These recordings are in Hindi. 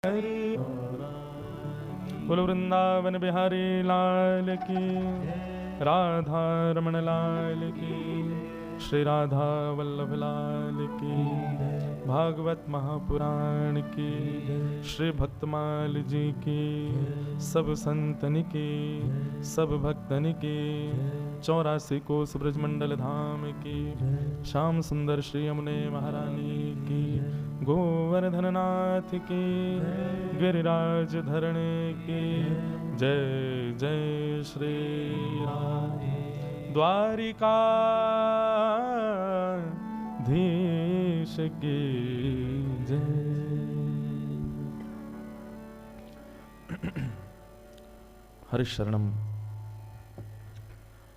हरि बोलो वृंदावन बिहारी लाल की, राधा रमण लाल की, श्री राधा वल्लभ लाल की, भागवत महापुराण की, श्री भक्तमाल जी की, सब संतन की, सब भक्तन की, 84 कोस ब्रजमंडल धाम की, श्याम सुंदर श्री यमुने महारानी की, गोवर्धन नाथ की, गिरिराज धरणे की, जय जय श्री राम। द्वारिका धीश की जय। हरिशरणम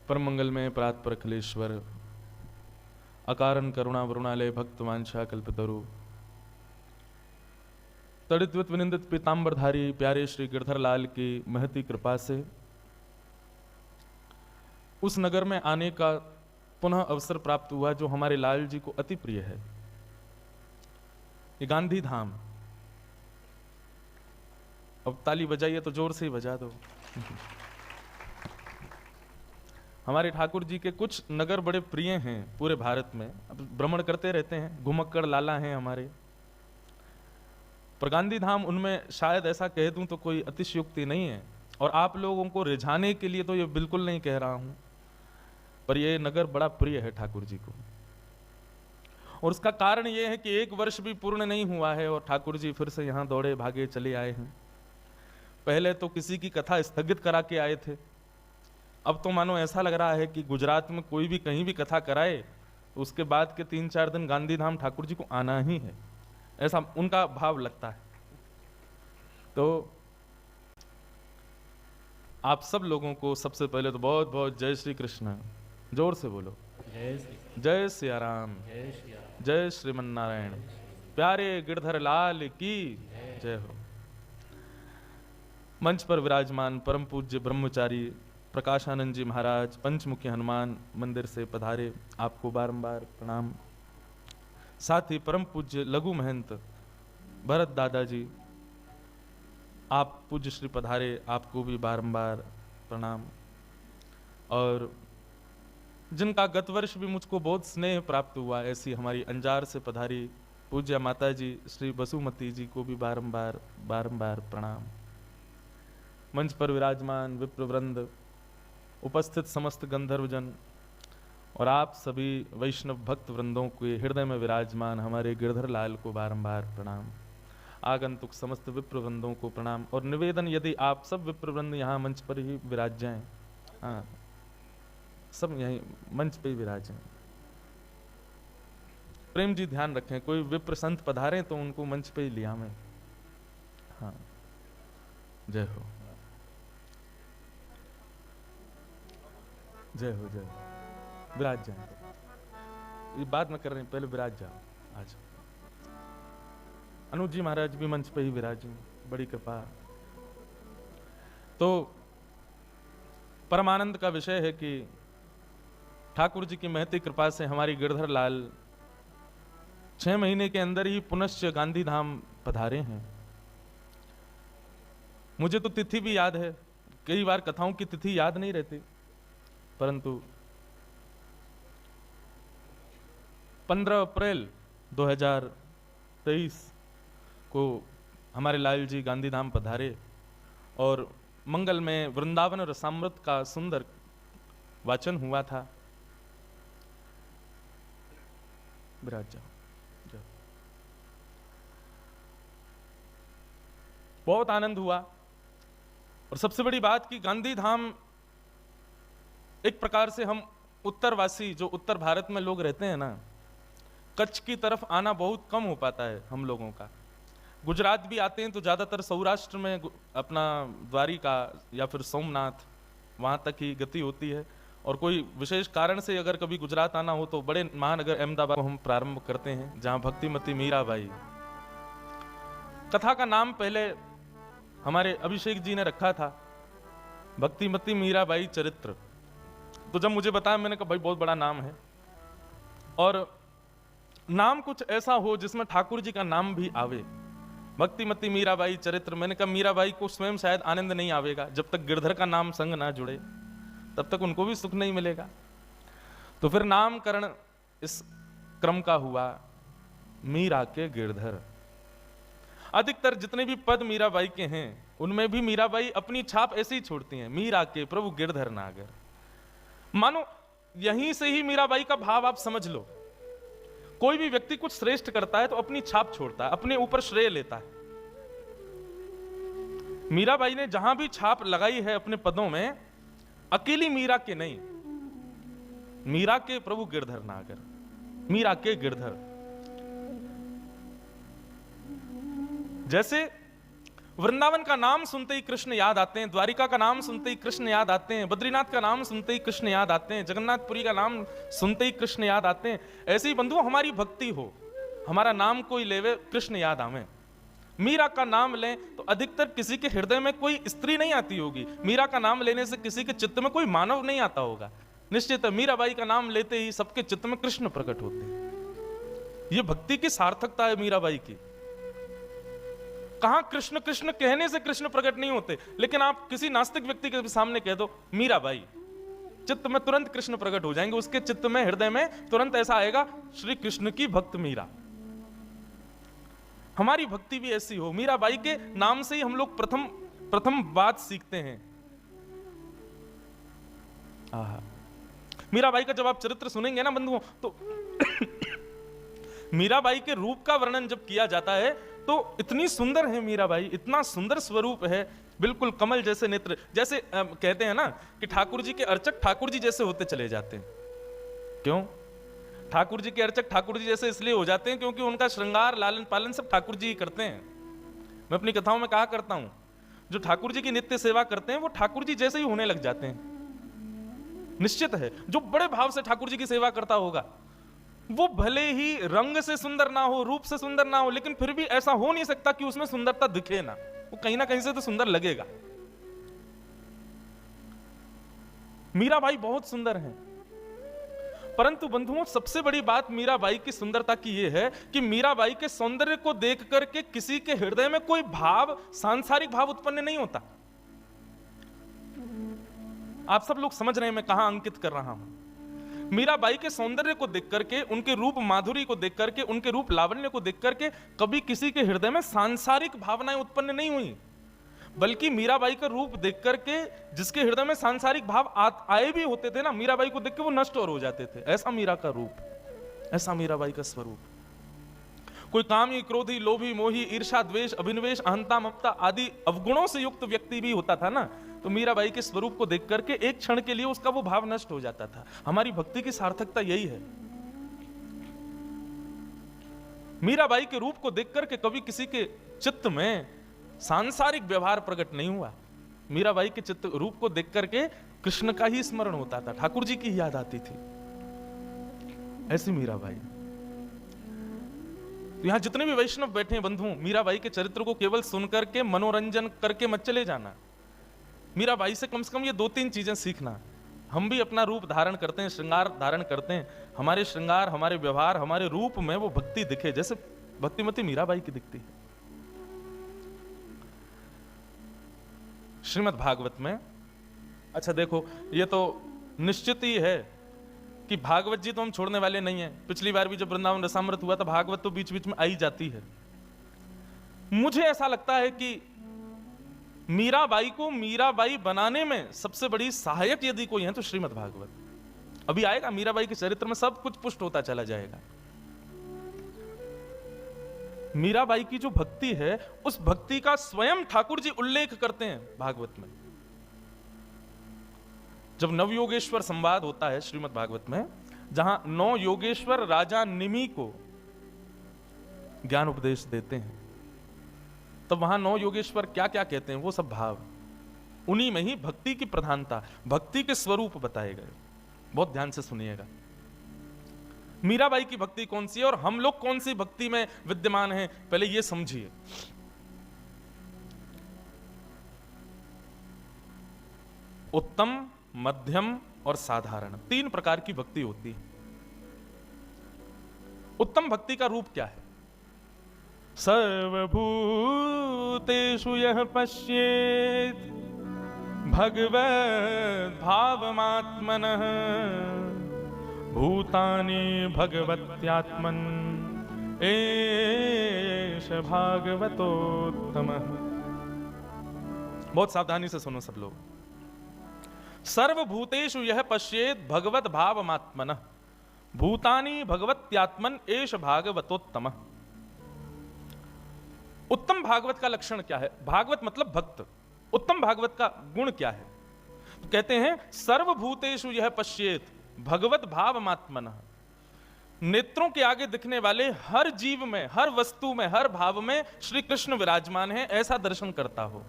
परम मंगल में प्रातपर अखिलेश्वर, अकारण करुणा वरुणालय भक्त वांछा कल्पतरु, तड़ित विनिंदित पीताम्बरधारी प्यारे श्री गिरधर लाल की महती कृपा से उस नगर में आने का पुनः अवसर प्राप्त हुआ जो हमारे लाल जी को अति प्रिय है। ये गांधी धाम। अब ताली बजाइए तो जोर से ही बजा दो। हमारे ठाकुर जी के कुछ नगर बड़े प्रिय हैं पूरे भारत में, अब भ्रमण करते रहते हैं, घुमक्कड़ लाला हैं हमारे, पर गांधी धाम उनमें शायद ऐसा कह दूं तो कोई अतिशयोक्ति नहीं है, और आप लोगों को रिझाने के लिए तो ये बिल्कुल नहीं कह रहा हूं, पर यह नगर बड़ा प्रिय है ठाकुर जी को। और उसका कारण यह है कि 1 वर्ष भी पूर्ण नहीं हुआ है और ठाकुर जी फिर से यहां दौड़े भागे चले आए हैं। पहले तो किसी की कथा स्थगित करा के आए थे, अब तो मानो ऐसा लग रहा है कि गुजरात में कोई भी कहीं भी कथा कराए तो उसके बाद के 3-4 दिन गांधी धाम ठाकुर जी को आना ही है, ऐसा उनका भाव लगता है। तो आप सब लोगों को सबसे पहले तो बहुत बहुत जय श्री कृष्ण, जोर से बोलो जय सिया राम, जय श्रीमन नारायण, प्यारे गिरधर लाल की जय हो। मंच पर विराजमान परम पूज्य ब्रह्मचारी प्रकाशानंद जी महाराज पंचमुखी हनुमान मंदिर से पधारे, आपको बारंबार प्रणाम। साथ ही परम पूज्य लघु महंत भरत दादाजी, आप पूज्य श्री पधारे, आपको भी बारंबार प्रणाम। और जिनका गत वर्ष भी मुझको बहुत स्नेह प्राप्त हुआ, ऐसी हमारी अंजार से पधारी पूज्य माता जी श्री बसुमती जी को भी बारंबार बारंबार प्रणाम। मंच पर विराजमान विप्रवृंद, उपस्थित समस्त गंधर्वजन और आप सभी वैष्णव भक्त वृंदों के हृदय में विराजमान हमारे गिरधर लाल को बारंबार प्रणाम। आगंतुक समस्त विप्रवृंदों को प्रणाम। और निवेदन, यदि आप सब विप्रवृंद यहाँ मंच पर ही विराज जाएं, हाँ सब यहीं मंच पे ही विराजें। प्रेम जी ध्यान रखें, कोई विप्र संत पधारें तो उनको मंच पे ही लिया मैं। हाँ जय हो, जय हो, जय हो। विराज जाए, ये बात में कर रहे हैं, पहले विराज जाओ। आज अनुज जी महाराज भी मंच पे ही विराज, बड़ी कृपा। तो परमानंद का विषय है कि ठाकुर जी की महती कृपा से हमारी गिरधर लाल 6 महीने के अंदर ही पुनश्च गांधी धाम पधारे हैं। मुझे तो तिथि भी याद है, कई बार कथाओं की तिथि याद नहीं रहती, परंतु 15 अप्रैल 2023 को हमारे लाल जी गांधी धाम पधारे और मंगल में वृंदावन रसामृत का सुंदर वाचन हुआ था। विराज जाओ। बहुत आनंद हुआ। और सबसे बड़ी बात कि गांधी धाम एक प्रकार से हम उत्तरवासी, जो उत्तर भारत में लोग रहते हैं ना, कच्छ की तरफ आना बहुत कम हो पाता है हम लोगों का। गुजरात भी आते हैं तो ज़्यादातर सौराष्ट्र में अपना द्वारिका या फिर सोमनाथ, वहाँ तक ही गति होती है। और कोई विशेष कारण से अगर कभी गुजरात आना हो तो बड़े महानगर अहमदाबाद को हम प्रारंभ करते हैं, जहाँ भक्तिमती मीराबाई। कथा का नाम पहले हमारे अभिषेक जी ने रखा था, भक्तिमती मीराबाई चरित्र। तो जब मुझे बताया, मैंने कहा भाई बहुत बड़ा नाम है, और नाम कुछ ऐसा हो जिसमें ठाकुर जी का नाम भी आवे। भक्तिमती मीराबाई चरित्र, मैंने कहा मीराबाई को स्वयं शायद आनंद नहीं आवेगा, जब तक गिरधर का नाम संग ना जुड़े तब तक उनको भी सुख नहीं मिलेगा। तो फिर नामकरण इस क्रम का हुआ मीरा के गिरधर। अधिकतर जितने भी पद मीराबाई के हैं उनमें भी मीराबाई अपनी छाप ऐसे ही छोड़ती हैं, मीरा के प्रभु गिरधर नागर। मानो यहीं से ही मीराबाई का भाव आप समझ लो। कोई भी व्यक्ति कुछ श्रेष्ठ करता है तो अपनी छाप छोड़ता है, अपने ऊपर श्रेय लेता है। मीराबाई ने जहां भी छाप लगाई है अपने पदों में, अकेली मीरा के नहीं, मीरा के प्रभु गिरधर नागर, मीरा के गिरधर। जैसे वृंदावन का नाम सुनते ही कृष्ण याद आते हैं, द्वारिका का नाम सुनते ही कृष्ण याद आते हैं, बद्रीनाथ का नाम सुनते ही कृष्ण याद आते हैं, जगन्नाथपुरी का नाम सुनते ही कृष्ण याद आते हैं। ऐसे ही बंधुओं हमारी भक्ति हो, हमारा नाम कोई लेवे कृष्ण याद आवे। मीरा का नाम लें तो अधिकतर किसी के हृदय में कोई स्त्री नहीं आती होगी, मीरा का नाम लेने से किसी के चित्त में कोई मानव नहीं आता होगा। निश्चित है मीराबाई का नाम लेते ही सबके चित्त में कृष्ण प्रकट होते हैं। यह भक्ति की सार्थकता है मीराबाई की। कहां कृष्ण कृष्ण कहने से कृष्ण प्रकट नहीं होते, लेकिन आप किसी नास्तिक व्यक्ति के सामने कह दो मीराबाई, चित्त में तुरंत कृष्ण प्रकट हो जाएंगे, उसके चित्त में हृदय में तुरंत ऐसा आएगा श्री कृष्ण की भक्त मीरा। हमारी भक्ति भी ऐसी हो। मीराबाई के नाम से ही हम लोग प्रथम बात सीखते हैं। मीराबाई का जब आप चरित्र सुनेंगे ना बंधुओं, तो मीराबाई के रूप का वर्णन जब किया जाता है तो इतनी सुंदर है मीराबाई, इतना सुंदर स्वरूप है, बिल्कुल कमल जैसे नेत्र। जैसे कहते हैं ना कि ठाकुर जी के अर्चक ठाकुर जी जैसे होते चले जाते हैं। क्यों? ठाकुर जी के अर्चक ठाकुर जी जैसे इसलिए हो जाते हैं क्योंकि उनका श्रृंगार लालन पालन सब ठाकुर जी ही करते हैं। मैं अपनी कथाओं में कहा करता हूं, जो ठाकुर जी की नित्य सेवा करते हैं वो ठाकुर जी जैसे ही होने लग जाते हैं। निश्चित है जो बड़े भाव से ठाकुर जी की सेवा करता होगा वो भले ही रंग से सुंदर ना हो, रूप से सुंदर ना हो, लेकिन फिर भी ऐसा हो नहीं सकता कि उसमें सुंदरता दिखे ना, वो कहीं ना कहीं से तो सुंदर लगेगा। मीराबाई बहुत सुंदर हैं, परंतु बंधुओं सबसे बड़ी बात मीराबाई की सुंदरता की यह है कि मीराबाई के सौंदर्य को देख करके किसी के हृदय में कोई भाव, सांसारिक भाव उत्पन्न नहीं होता। आप सब लोग समझ रहे हैं मैं कहां अंकित कर रहा हूं। मीराबाई के सौंदर्य को देख करके, उनके रूप माधुरी को देख करके, उनके रूप लावण्य को देख करके कभी किसी के हृदय में सांसारिक भावनाएं उत्पन्न नहीं हुई, बल्कि मीराबाई का रूप देख करके जिसके हृदय में सांसारिक भाव आए भी होते थे ना, मीराबाई को देख के वो नष्ट और हो जाते थे। ऐसा मीरा का रूप, ऐसा मीराबाई का स्वरूप। कोई कामी, क्रोधी, लोभी, मोही, ईर्षा, द्वेष, अभिनिवेश, अहंता, ममता आदि अवगुणों से युक्त व्यक्ति भी होता था ना, तो मीराबाई के स्वरूप को देख करके एक क्षण के लिए उसका वो भाव नष्ट हो जाता था। हमारी भक्ति की सार्थकता यही है। मीराबाई के रूप को देख करके कभी किसी के चित्त में सांसारिक व्यवहार प्रकट नहीं हुआ। मीराबाई के चित्त रूप को देख करके कृष्ण का ही स्मरण होता था, ठाकुर जी की याद आती थी। ऐसी मीराबाई। तो यहां जितने भी वैष्णव बैठे हैं बंधुओं, मीराबाई के चरित्र को केवल सुनकर के मनोरंजन करके मत चले जाना। मीराबाई से कम ये 2-3 चीजें सीखना। हम भी अपना रूप धारण करते हैं, श्रृंगार धारण करते हैं, हमारे श्रृंगार, हमारे व्यवहार, हमारे रूप में वो भक्ति दिखे जैसे भक्तिमती मीराबाई की दिखती है। श्रीमद् भागवत में, अच्छा देखो, ये तो निश्चित ही है कि भागवत जी तो हम छोड़ने वाले नहीं हैं। पिछली बार भी जब वृंदावन रसामृत हुआ था, भागवत तो बीच बीच में आई जाती है। मुझे ऐसा लगता है कि मीराबाई को मीराबाई बनाने में सबसे बड़ी सहायक यदि कोई है तो श्रीमद् भागवत। अभी आएगा मीराबाई के चरित्र में सब कुछ पुष्ट होता चला जाएगा। मीराबाई की जो भक्ति है उस भक्ति का स्वयं ठाकुर जी उल्लेख करते हैं भागवत में। जब नवयोगेश्वर संवाद होता है श्रीमद् भागवत में, जहां 9 योगेश्वर राजा निमि को ज्ञान उपदेश देते हैं, तब वहां 9 योगेश्वर क्या क्या कहते हैं वो सब भाव, उन्हीं में ही भक्ति की प्रधानता, भक्ति के स्वरूप बताए गए। बहुत ध्यान से सुनिएगा। मीराबाई की भक्ति कौन सी है और हम लोग कौन सी भक्ति में विद्यमान हैं, पहले ये समझिए। उत्तम, मध्यम और साधारण, 3 प्रकार की भक्ति होती है। उत्तम भक्ति का रूप क्या है? सर्वभूतेषु यः पश्येत् भगवद्भावमात्मनः भूतानि भगवत्यात्मन् एष भागवतोत्तमः। बहुत सावधानी से सुनो सब लोग। सर्वभूतेषु यः पश्येत् भगवत भावमात्मनः भूतानि भगवत्यात्मन एष भागवतोत्तमः। उत्तम भागवत का लक्षण क्या है? भागवत मतलब भक्त। उत्तम भागवत का गुण क्या है? तो कहते हैं सर्वभूतेषु यः पश्येत् भगवत भावमात्मनः। नेत्रों के आगे दिखने वाले हर जीव में, हर वस्तु में, हर भाव में श्री कृष्ण विराजमान है, ऐसा दर्शन करता हो।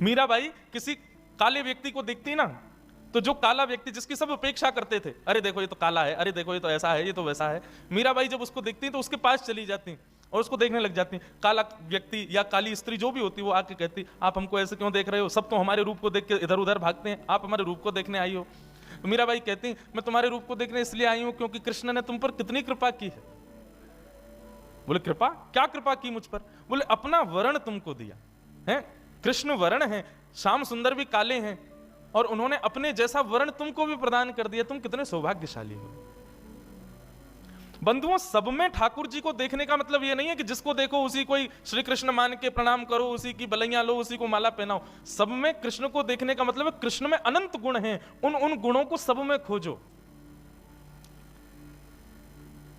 मीराबाई किसी काले व्यक्ति को देखती ना, तो जो काला व्यक्ति जिसकी सब उपेक्षा करते थे, अरे देखो ये तो काला है, अरे देखो ये तो ऐसा है, ये तो वैसा है, मीराबाई जब उसको देखती तो उसके पास चली जाती और उसको देखने लग जाती। काला व्यक्ति या काली स्त्री जो भी होती वो आके कहती, आप हमको ऐसे क्यों देख रहे हो? सब तो हमारे रूप को देख के इधर उधर भागते हैं, आप हमारे रूप को देखने आई हो। तो मीराबाई कहती, मैं तुम्हारे रूप को देखने इसलिए आई हूं क्योंकि कृष्ण ने तुम पर कितनी कृपा की है। बोले कृपा? क्या कृपा की मुझ पर? बोले अपना वर्ण तुमको दिया है। कृष्ण वर्ण है, श्याम सुंदर भी काले हैं और उन्होंने अपने जैसा वर्ण तुमको भी प्रदान कर दिया। तुम कितने सौभाग्यशाली हो। बंधुओं, सब में ठाकुर जी को देखने का मतलब यह नहीं है कि जिसको देखो उसी को ही श्री कृष्ण मान के प्रणाम करो, उसी की बलैयां लो, उसी को माला पहनाओ। सब में कृष्ण को देखने का मतलब है कृष्ण में अनंत गुण हैं, उन गुणों को सब में खोजो,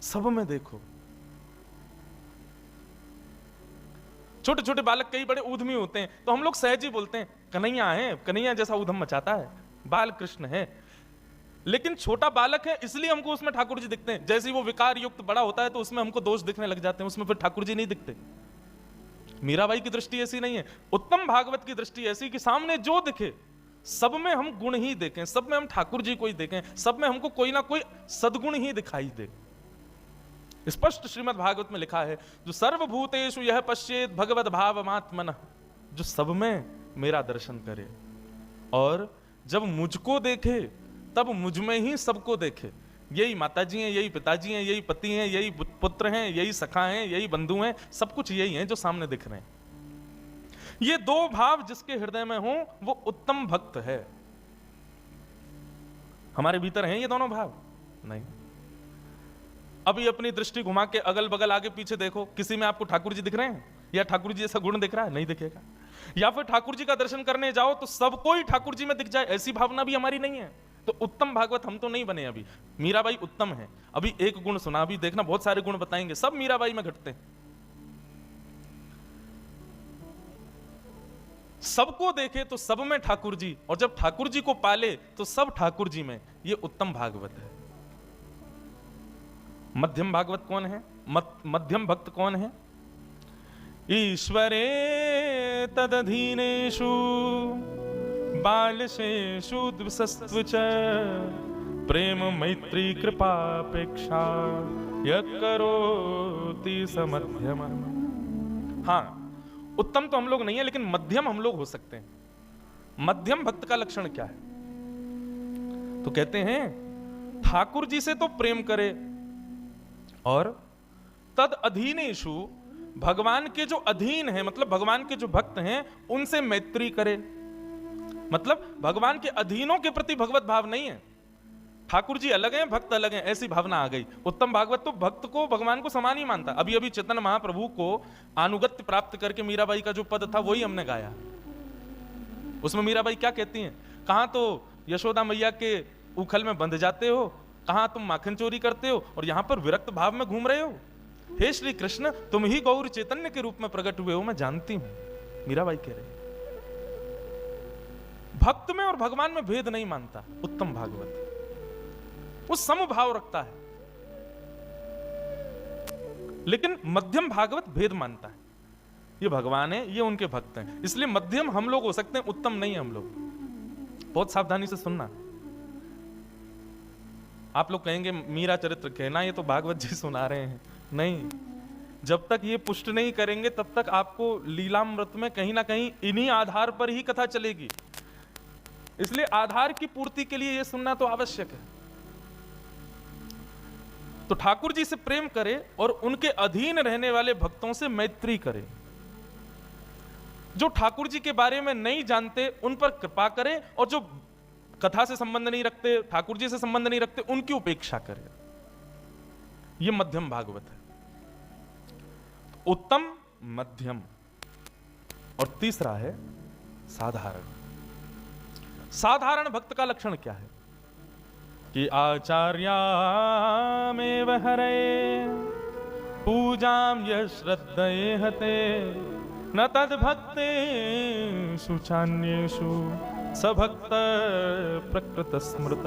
सब में देखो। छोटे छोटे बालक कई बड़े ऊधमी होते हैं तो हम लोग सहज ही बोलते हैं कन्हैया है, कन्हैया जैसा ऊधम मचाता है, बाल कृष्ण है। लेकिन छोटा बालक है इसलिए हमको उसमें ठाकुर जी दिखते हैं। जैसे ही वो विकार युक्त बड़ा होता है तो उसमें हमको दोष दिखने लग जाते हैं, उसमें फिर ठाकुर जी नहीं दिखते। मीराबाई की दृष्टि ऐसी नहीं है। उत्तम भागवत की दृष्टि ऐसी कि सामने जो दिखे सब में हम गुण ही देखें, सब में हम ठाकुर जी को ही देखें, सब में हमको कोई ना कोई सद्गुण ही दिखाई दे। स्पष्ट श्रीमद् भागवत में लिखा है, जो सर्वभूतेषु यः पश्येत् भगवद भावमात्मनः, जो सब में मेरा दर्शन करे और जब मुझको देखे तब मुझ में ही सबको देखे। यही माताजी हैं, यही पिताजी हैं, यही पति हैं, यही पुत्र हैं, यही सखा हैं, यही बंधु हैं, सब कुछ यही हैं जो सामने दिख रहे हैं। ये दो भाव जिसके हृदय में हो वो उत्तम भक्त है। हमारे भीतर हैं ये दोनों भाव? नहीं। अभी अपनी दृष्टि घुमा के अगल बगल आगे पीछे देखो, किसी में आपको ठाकुर जी दिख रहे हैं या ठाकुर जी जैसा गुण दिख रहा है? नहीं दिखेगा। या फिर ठाकुर जी का दर्शन करने जाओ तो सबको ही ठाकुर जी में दिख जाए, ऐसी भावना भी हमारी नहीं है। तो उत्तम भागवत हम तो नहीं बने अभी। मीराबाई उत्तम है, अभी एक गुण सुना, अभी देखना बहुत सारे गुण बताएंगे, सब मीराबाई में घटते हैं। सबको देखे तो सब में ठाकुर जी, और जब ठाकुर जी को पाले तो सब ठाकुर जी में। ये उत्तम भागवत है। मध्यम भागवत कौन है? मध्यम भक्त कौन है? ईश्वरे तदधीनेषु बालशेषु द्विषस्त्व च प्रेम मैत्री कृपापेक्षा यः करोति स मध्यम। हाँ, उत्तम तो हम लोग नहीं है लेकिन मध्यम हम लोग हो सकते हैं। मध्यम भक्त का लक्षण क्या है? तो कहते हैं ठाकुर जी से तो प्रेम करे और तद अधीनेषु, भगवान के जो अधीन है मतलब भगवान के जो भक्त हैं उनसे मैत्री करे। मतलब भगवान के अधीनों के प्रति भगवत भाव नहीं है। ठाकुर जी अलग हैं, भक्त अलग हैं, ऐसी भावना आ गई। उत्तम भागवत तो भक्त को भगवान को समान ही मानता। अभी अभी चैतन्य महाप्रभु को अनुगत्य प्राप्त करके मीराबाई का जो पद था वही हमने गाया। उसमें मीराबाई क्या कहती हैं? कहां तो यशोदा मैया के उखल में बंध जाते हो, कहां तुम माखन चोरी करते हो और यहां पर विरक्त भाव में घूम रहे हो। हे श्री कृष्ण, तुम ही गौर चैतन्य के रूप में प्रकट हुए हो, मैं जानती हूं। मीराबाई कह रही भक्त में और भगवान में भेद नहीं मानता उत्तम भागवत, वो समभाव रखता है। लेकिन मध्यम भागवत भेद मानता है। ये भगवान है, ये उनके भक्त हैं, इसलिए मध्यम हम लोग हो सकते हैं, उत्तम नहीं है हम लोग। बहुत सावधानी से सुनना। आप लोग कहेंगे मीरा चरित्र कहना, ये तो भागवत जी सुना रहे हैं। नहीं, जब तक ये पुष्ट नहीं करेंगे तब तक आपको लीलामृत में कहीं ना कहीं इन्हीं आधार पर ही कथा चलेगी। इसलिए आधार की पूर्ति के लिए ये सुनना तो आवश्यक है। तो ठाकुर जी से प्रेम करे और उनके अधीन रहने वाले भक्तों से मैत्री करे। जो ठाकुर जी के बारे में नहीं जानते उन पर कृपा करे, और जो कथा से संबंध नहीं रखते, ठाकुर जी से संबंध नहीं रखते, उनकी उपेक्षा करे। यह मध्यम भागवत है। उत्तम, मध्यम, और तीसरा है साधारण। साधारण भक्त का लक्षण क्या है कि आचार्यामेव हरे पूजाम यश्रद्धेहते न तद्भक्तेषु चान्येषु सभक्त प्रकृत स्मृत।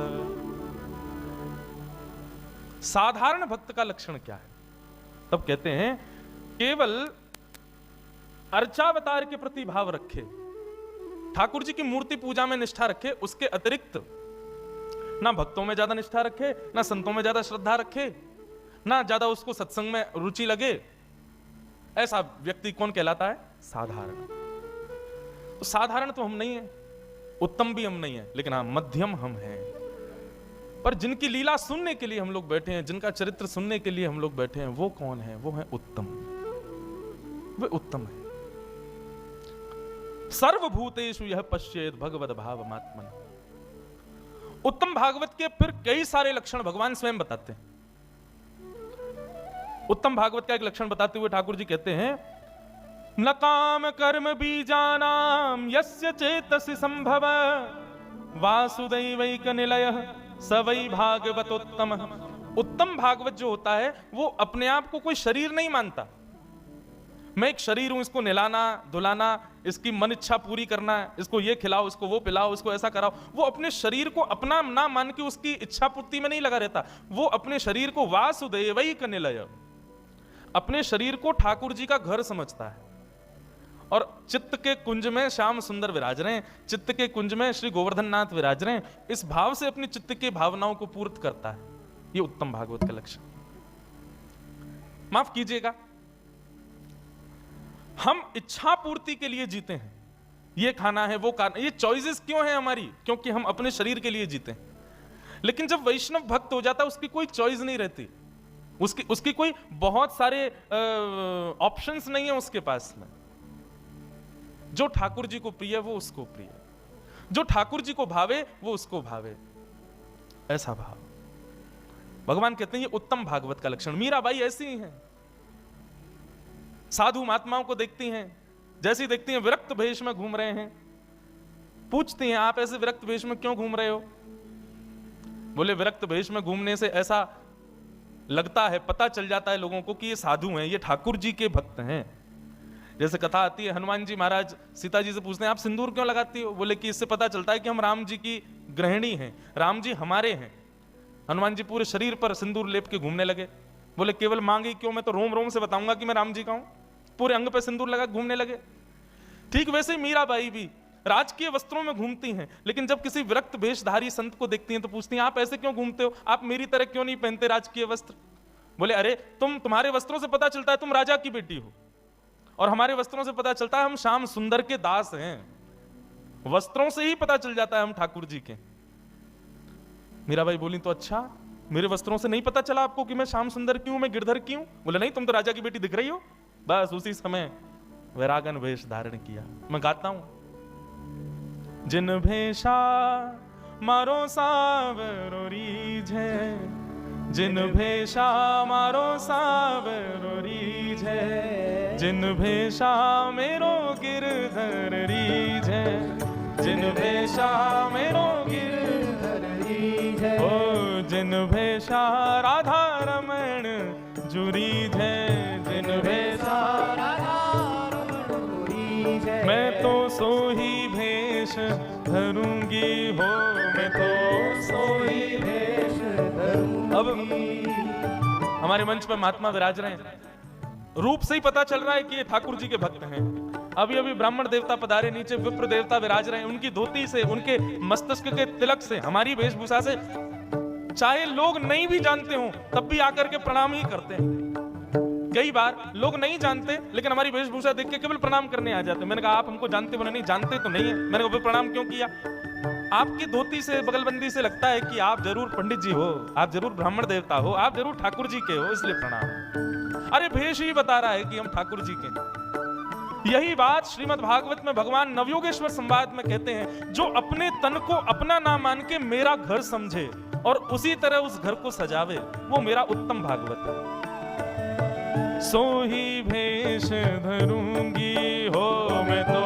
साधारण भक्त का लक्षण क्या है? तब कहते हैं केवल अर्चावतार के प्रति भाव रखे, ठाकुर जी की मूर्ति पूजा में निष्ठा रखे, उसके अतिरिक्त ना भक्तों में ज्यादा निष्ठा रखे, ना संतों में ज्यादा श्रद्धा रखे, ना ज्यादा उसको सत्संग में रुचि लगे। ऐसा व्यक्ति कौन कहलाता है? साधारण। तो साधारण तो हम नहीं है, उत्तम भी हम नहीं है, लेकिन हाँ मध्यम हम हैं। पर जिनकी लीला सुनने के लिए हम लोग बैठे हैं, जिनका चरित्र सुनने के लिए हम लोग बैठे हैं, वो कौन है? वो है उत्तम। वे उत्तम है। सर्वभूतेषु यह पश्येत भगवद भावमात्मन। उत्तम भागवत के फिर कई सारे लक्षण भगवान स्वयं बताते हैं। उत्तम भागवत का एक लक्षण बताते हुए ठाकुर जी कहते हैं, न काम कर्म बीजानाम यस्य चेतसि संभव वासुदैवैक निलयः स वै भागवतोत्तम। उत्तम भागवत जो होता है वो अपने आप को कोई शरीर नहीं मानता। मैं एक शरीर हूं, इसको नहलाना धुलाना, इसकी मन इच्छा पूरी करना है, इसको ये खिलाओ, इसको वो पिलाओ, इसको ऐसा कराओ। वो अपने शरीर को अपना ना मान के उसकी इच्छा पूर्ति में नहीं लगा रहता। वो अपने शरीर को वासुदेवैक निलय, अपने शरीर को ठाकुर जी का घर समझता है। और चित्त के कुंज में श्याम सुंदर विराज रहे हैं, चित्त के कुंज में श्री गोवर्धन नाथ विराज रहे हैं, इस भाव से अपनी चित्त की भावनाओं को पूर्त करता है। ये उत्तम भागवत का लक्षण। माफ कीजिएगा, हम इच्छा पूर्ति के लिए जीते हैं, ये खाना है वो खाना, ये चॉइसेस क्यों है हमारी? क्योंकि हम अपने शरीर के लिए जीते हैं। लेकिन जब वैष्णव भक्त हो जाता है उसकी कोई चॉइस नहीं रहती, उसकी कोई बहुत सारे ऑप्शंस नहीं है उसके पास में। जो ठाकुर जी को प्रिय वो उसको प्रिय, जो ठाकुर जी को भावे वो उसको भावे, ऐसा भाव भगवान कहते हैं ये उत्तम भागवत का लक्षण। मीराबाई ऐसी ही हैं, साधु महात्माओं को देखती हैं, जैसी देखती हैं विरक्त भेष में घूम रहे हैं, पूछती हैं आप ऐसे विरक्त भेष में क्यों घूम रहे हो? बोले विरक्त भेष में घूमने से ऐसा लगता है, पता चल जाता है लोगों को कि ये साधु हैं, ये ठाकुर जी के भक्त हैं। जैसे कथा आती है, हनुमान जी महाराज सीता जी से पूछते हैं आप सिंदूर क्यों लगाती हो? बोले कि इससे पता चलता है कि हम राम जी की गृहिणी हैं, राम जी हमारे हैं। हनुमान जी पूरे शरीर पर सिंदूर लेप के घूमने लगे। बोले केवल मांगी क्यों, मैं तो रोम रोम से बताऊंगा कि मैं राम जी का हूं। पूरे अंग पे सिंदूर लगा घूमने लगे। ठीक वैसे ही मीराबाई भी राजकीय वस्त्रों में घूमती हैं, लेकिन जब किसी विरक्त वेशधारी संत को देखती हैं तो पूछती हैं आप ऐसे क्यों घूमते हो, आप मेरी तरह क्यों नहीं पहनते राजकीय वस्त्र? बोले अरे तुम्हारे वस्त्रों से पता चलता है तुम राजा की बेटी हो, और हमारे वस्त्रों से पता चलता है हम श्याम सुंदर के दास हैं। वस्त्रों से ही पता चल जाता है हम ठाकुर जी के। मीराबाई बोली तो अच्छा, मेरे वस्त्रों से नहीं पता चला आपको कि मैं श्याम सुंदर क्यों, मैं गिरधर क्यों? बोले नहीं, तुम तो राजा की बेटी दिख रही हो। बस उसी समय वैरागन वेश धारण किया। मैं गाता हूं, जिन भेषा मारो सावरो रीझे, जिन भेषा मारो सावरो रीझे, जिन भेषा मेरो गिरधर रीझे, जिन भेषा मेरो गिरधर रीझे, ओ जिन भेषा राधा रमण जुरीझे, जिन भेषा राधा रमण जुरीझे, मैं तो सोही भेष धरूंगी हो, मैं तो सोही भेष धरूंगी। अब हमारे मंच पर महात्मा विराज रहे हैं, रूप से ही पता चल रहा है कि ये ठाकुर जी के भक्त हैं। अभी अभी ब्राह्मण देवता पधारे, नीचे विप्र देवता विराज रहे हैं। उनकी धोती से, उनके मस्तक के तिलक से, हमारी वेशभूषा से चाहे लोग नहीं भी जानते हो तब भी आकर के प्रणाम ही करते हैं। कई बार लोग नहीं जानते लेकिन हमारी वेशभूषा देख के केवल प्रणाम करने आ जाते हैं। मैंने कहा आप हमको जानते? बोले नहीं जानते तो नहीं है। मैंने कहा प्रणाम क्यों किया? आपकी धोती से, बगलबंदी से लगता है कि आप जरूर पंडित जी हो, आप जरूर ब्राह्मण देवता हो, आप जरूर ठाकुर जी के हो, इसलिए प्रणाम। अरे भेष ही बता रहा है कि हम ठाकुर जी के हैं। यही बात श्रीमद् भागवत में भगवान नवयोगेश्वर संवाद में कहते हैं, जो अपने तन को अपना ना मान के मेरा घर समझे और उसी तरह उस घर को सजावे, वो मेरा उत्तम भागवत है। सो ही भेष धरूंगी हो मैं तो,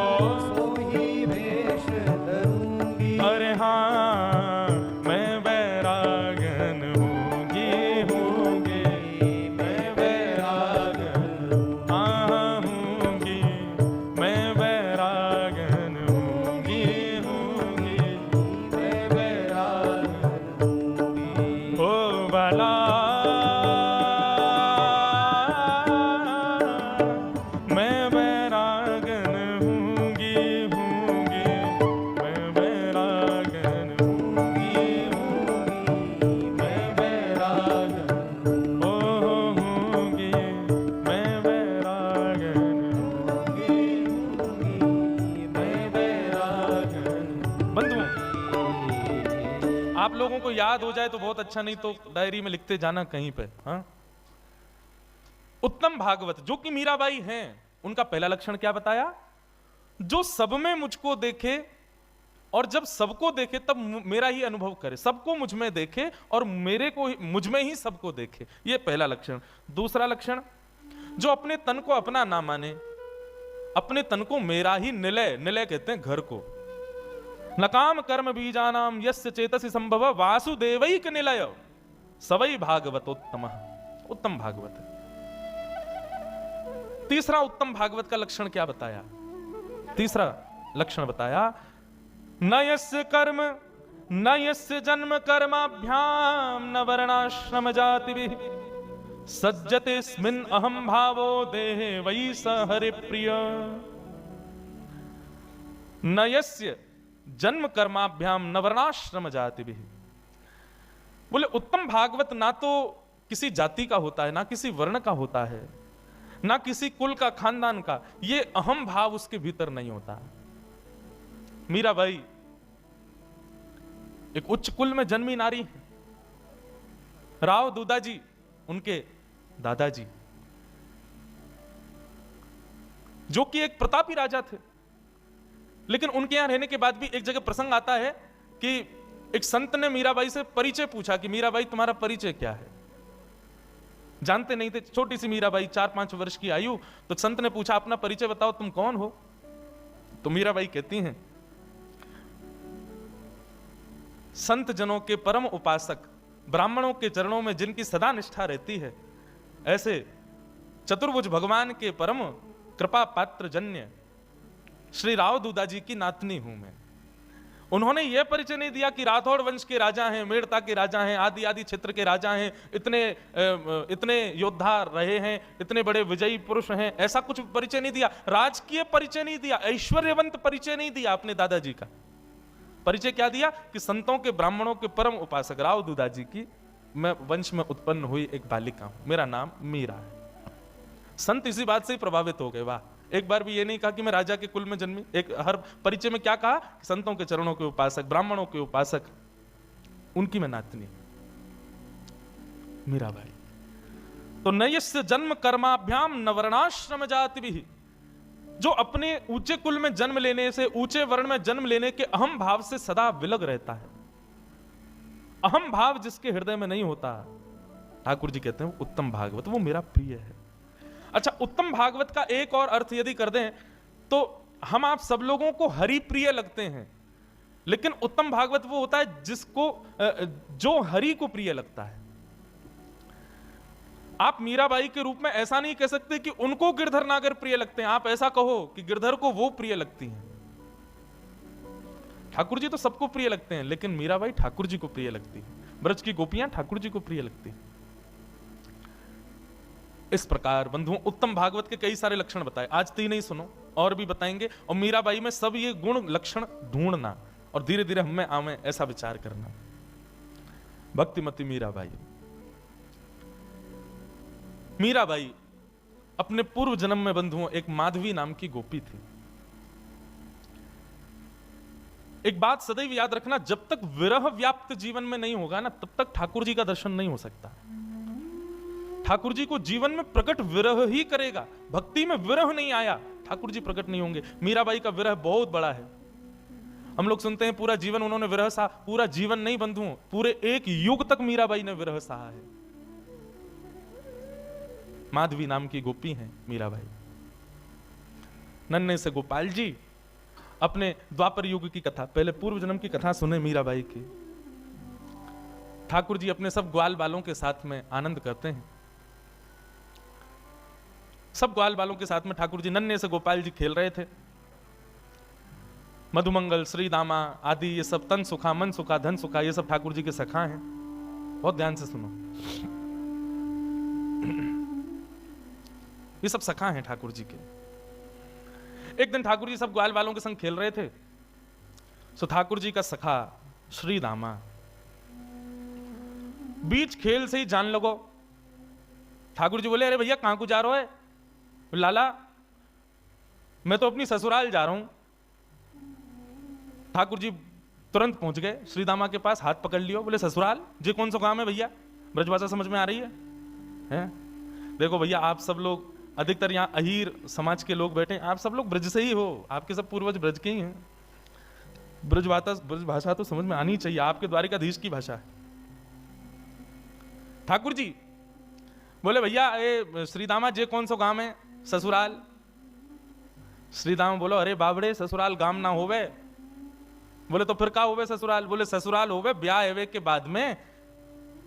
सोही भेष धरूंगी, अरे हाँ मैं बैरागन होंगी, मैं बैरागन होंगी, मैं बैरागन होंगी, मैं बैरागन होंगी। ओ बाला मैं बैरागन होंगी, मैं बैरागन होंगी, मैं बैरागन होंगी, मैं बैरागन। होंगी, मैं बैरागन। बंधुओं, आप लोगों को याद हो जाए तो बहुत अच्छा, नहीं तो डायरी में लिखते जाना कहीं पे। हाँ, उत्तम भागवत जो कि मीराबाई हैं, उनका पहला लक्षण क्या बताया? जो सब में मुझको देखे और जब सबको देखे तब मेरा ही अनुभव करे, सबको मुझ में देखे और मेरे को मुझ में ही सबको देखे, ये पहला लक्षण। दूसरा लक्षण, जो अपने तन को अपना ना माने, अपने तन को मेरा ही निलय, निलय कहते हैं घर को, नकाम कर्म बीजानाम यस्य चेतसि संभव वासुदेवैक निलय सवै भागवतोत्तमः। उत्तम भागवत है। तीसरा उत्तम भागवत का लक्षण क्या बताया? तीसरा लक्षण बताया, न यस्य कर्म न यस्य जन्म कर्माभ्याम न वर्णाश्रम जातिभिः सज्जते स्मिन् अहम भावो देहे वै स हरि प्रिय। न यस्य जन्म कर्माभ्याम न वर्णाश्रम जातिभिः, बोले उत्तम भागवत ना तो किसी जाति का होता है, ना किसी वर्ण का होता है, ना किसी कुल का, खानदान का, ये अहम भाव उसके भीतर नहीं होता। मीराबाई एक उच्च कुल में जन्मी नारी है। राव दूदाजी उनके दादाजी, जो कि एक प्रतापी राजा थे, लेकिन उनके यहां रहने के बाद भी एक जगह प्रसंग आता है कि एक संत ने मीराबाई से परिचय पूछा कि मीराबाई तुम्हारा परिचय क्या है? जानते नहीं थे, छोटी सी मीराबाई, 4-5 वर्ष की आयु। तो संत ने पूछा अपना परिचय बताओ, तुम कौन हो? तो मीराबाई कहती हैं, संत जनों के परम उपासक, ब्राह्मणों के चरणों में जिनकी सदा निष्ठा रहती है, ऐसे चतुर्भुज भगवान के परम कृपा पात्र जन्य श्री राव दूदाजी की नातनी हूं मैं। उन्होंने यह परिचय नहीं दिया कि राठौड़ वंश के राजा हैं, मेड़ता के राजा हैं, आदि आदि क्षेत्र के राजा हैं, इतने योद्धा रहे हैं, इतने बड़े विजयी पुरुष हैं, ऐसा कुछ परिचय नहीं दिया। राजकीय परिचय नहीं दिया, ऐश्वर्यवंत परिचय नहीं दिया अपने दादाजी का। परिचय क्या दिया कि संतों के, ब्राह्मणों के परम उपासक राव दूदाजी की मैं वंश में उत्पन्न हुई एक बालिका हूं, मेरा नाम मीरा है। संत इसी बात से ही प्रभावित हो गए। वाह, एक बार भी ये नहीं कहा कि मैं राजा के कुल में जन्मी। एक हर परिचय में क्या कहा? संतों के चरणों के उपासक, ब्राह्मणों के उपासक, उनकी मैं नातनी मीराबाई। तो नयस्य जन्म कर्माभ्याम न वर्णाश्रम जातिभिः, जो अपने ऊंचे कुल में जन्म लेने से, ऊंचे वर्ण में जन्म लेने के अहम भाव से सदा विलग रहता है। अहम भाव जिसके हृदय में नहीं होता, ठाकुर जी कहते हैं उत्तम भागवत, वो मेरा प्रिय है। अच्छा, उत्तम भागवत का एक और अर्थ यदि कर दें तो हम आप सब लोगों को हरि प्रिय लगते हैं, लेकिन उत्तम भागवत वो होता है जिसको, जो हरि को प्रिय लगता है। आप मीराबाई के रूप में ऐसा नहीं कह सकते कि उनको गिरधर नागर प्रिय लगते हैं। आप ऐसा कहो कि गिरधर को वो प्रिय लगती हैं। ठाकुर जी तो सबको प्रिय लगते हैं, लेकिन मीराबाई ठाकुर जी को प्रिय लगती है। ब्रज की गोपियां ठाकुर जी को प्रिय लगती हैं। इस प्रकार बंधुओं, उत्तम भागवत के कई सारे लक्षण बताए, आज 3 ही सुनो, और भी बताएंगे। और मीराबाई में सब ये गुण लक्षण ढूंढना और धीरे धीरे हमें आवे, ऐसा विचार करना। भक्तिमती मीराबाई। मीराबाई अपने पूर्व जन्म में बंधुओं एक माधवी नाम की गोपी थी। एक बात सदैव याद रखना, जब तक विरह व्याप्त जीवन में नहीं होगा ना, तब तक ठाकुर जी का दर्शन नहीं हो सकता। ठाकुर जी को जीवन में प्रकट विरह ही करेगा। भक्ति में विरह नहीं आया, ठाकुर जी प्रकट नहीं होंगे। मीराबाई का विरह बहुत बड़ा है। हम लोग सुनते हैं पूरा जीवन उन्होंने विरह सहा। पूरा जीवन नहीं बंधुओं, पूरे एक युग तक मीराबाई ने विरह सहा है। माधवी नाम की गोपी हैं मीराबाई। नन्हे से गोपाल जी अपने द्वापर युग की कथा, पहले पूर्व जन्म की कथा सुने मीराबाई की। ठाकुर जी अपने सब ग्वाल बालों के साथ में आनंद करते हैं। सब ग्वाल बालों के साथ में ठाकुर जी नन्हे से गोपाल जी खेल रहे थे। मधुमंगल, श्रीदामा आदि ये सब तन सुखा, मन सुखा, धन सुखा, ये सब ठाकुर जी के सखा हैं। बहुत ध्यान से सुनो, ये सब सखा हैं ठाकुर जी के। एक दिन ठाकुर जी सब ग्वाल वालों के संग खेल रहे थे। सो ठाकुर जी का सखा श्रीदामा बीच खेल से ही जान लगो। ठाकुर जी बोले, अरे भैया कहां को जा रहे हो? लाला मैं तो अपनी ससुराल जा रहा हूं। ठाकुर जी तुरंत पहुंच गए श्रीदामा के पास, हाथ पकड़ लियो। बोले, ससुराल जी कौन सा काम है भैया? ब्रजभाषा समझ में आ रही है? देखो भैया, आप सब लोग अधिकतर यहाँ अहीर समाज के लोग बैठे, आप सब लोग ब्रज से ही हो, आपके सब पूर्वज ब्रज के ही हैं। ब्रज भाषा तो समझ में आनी चाहिए, आपके द्वारिकाधीश की भाषा है। ठाकुर जी बोले, भैया ए श्रीदामा जे कौन सा गांव है? ससुराल। श्रीदामा बोलो, अरे बाबड़े ससुराल गांव ना होवे। बोले, तो फिर का होवे ससुराल? बोले, ससुराल होवे ब्याह एवे के बाद में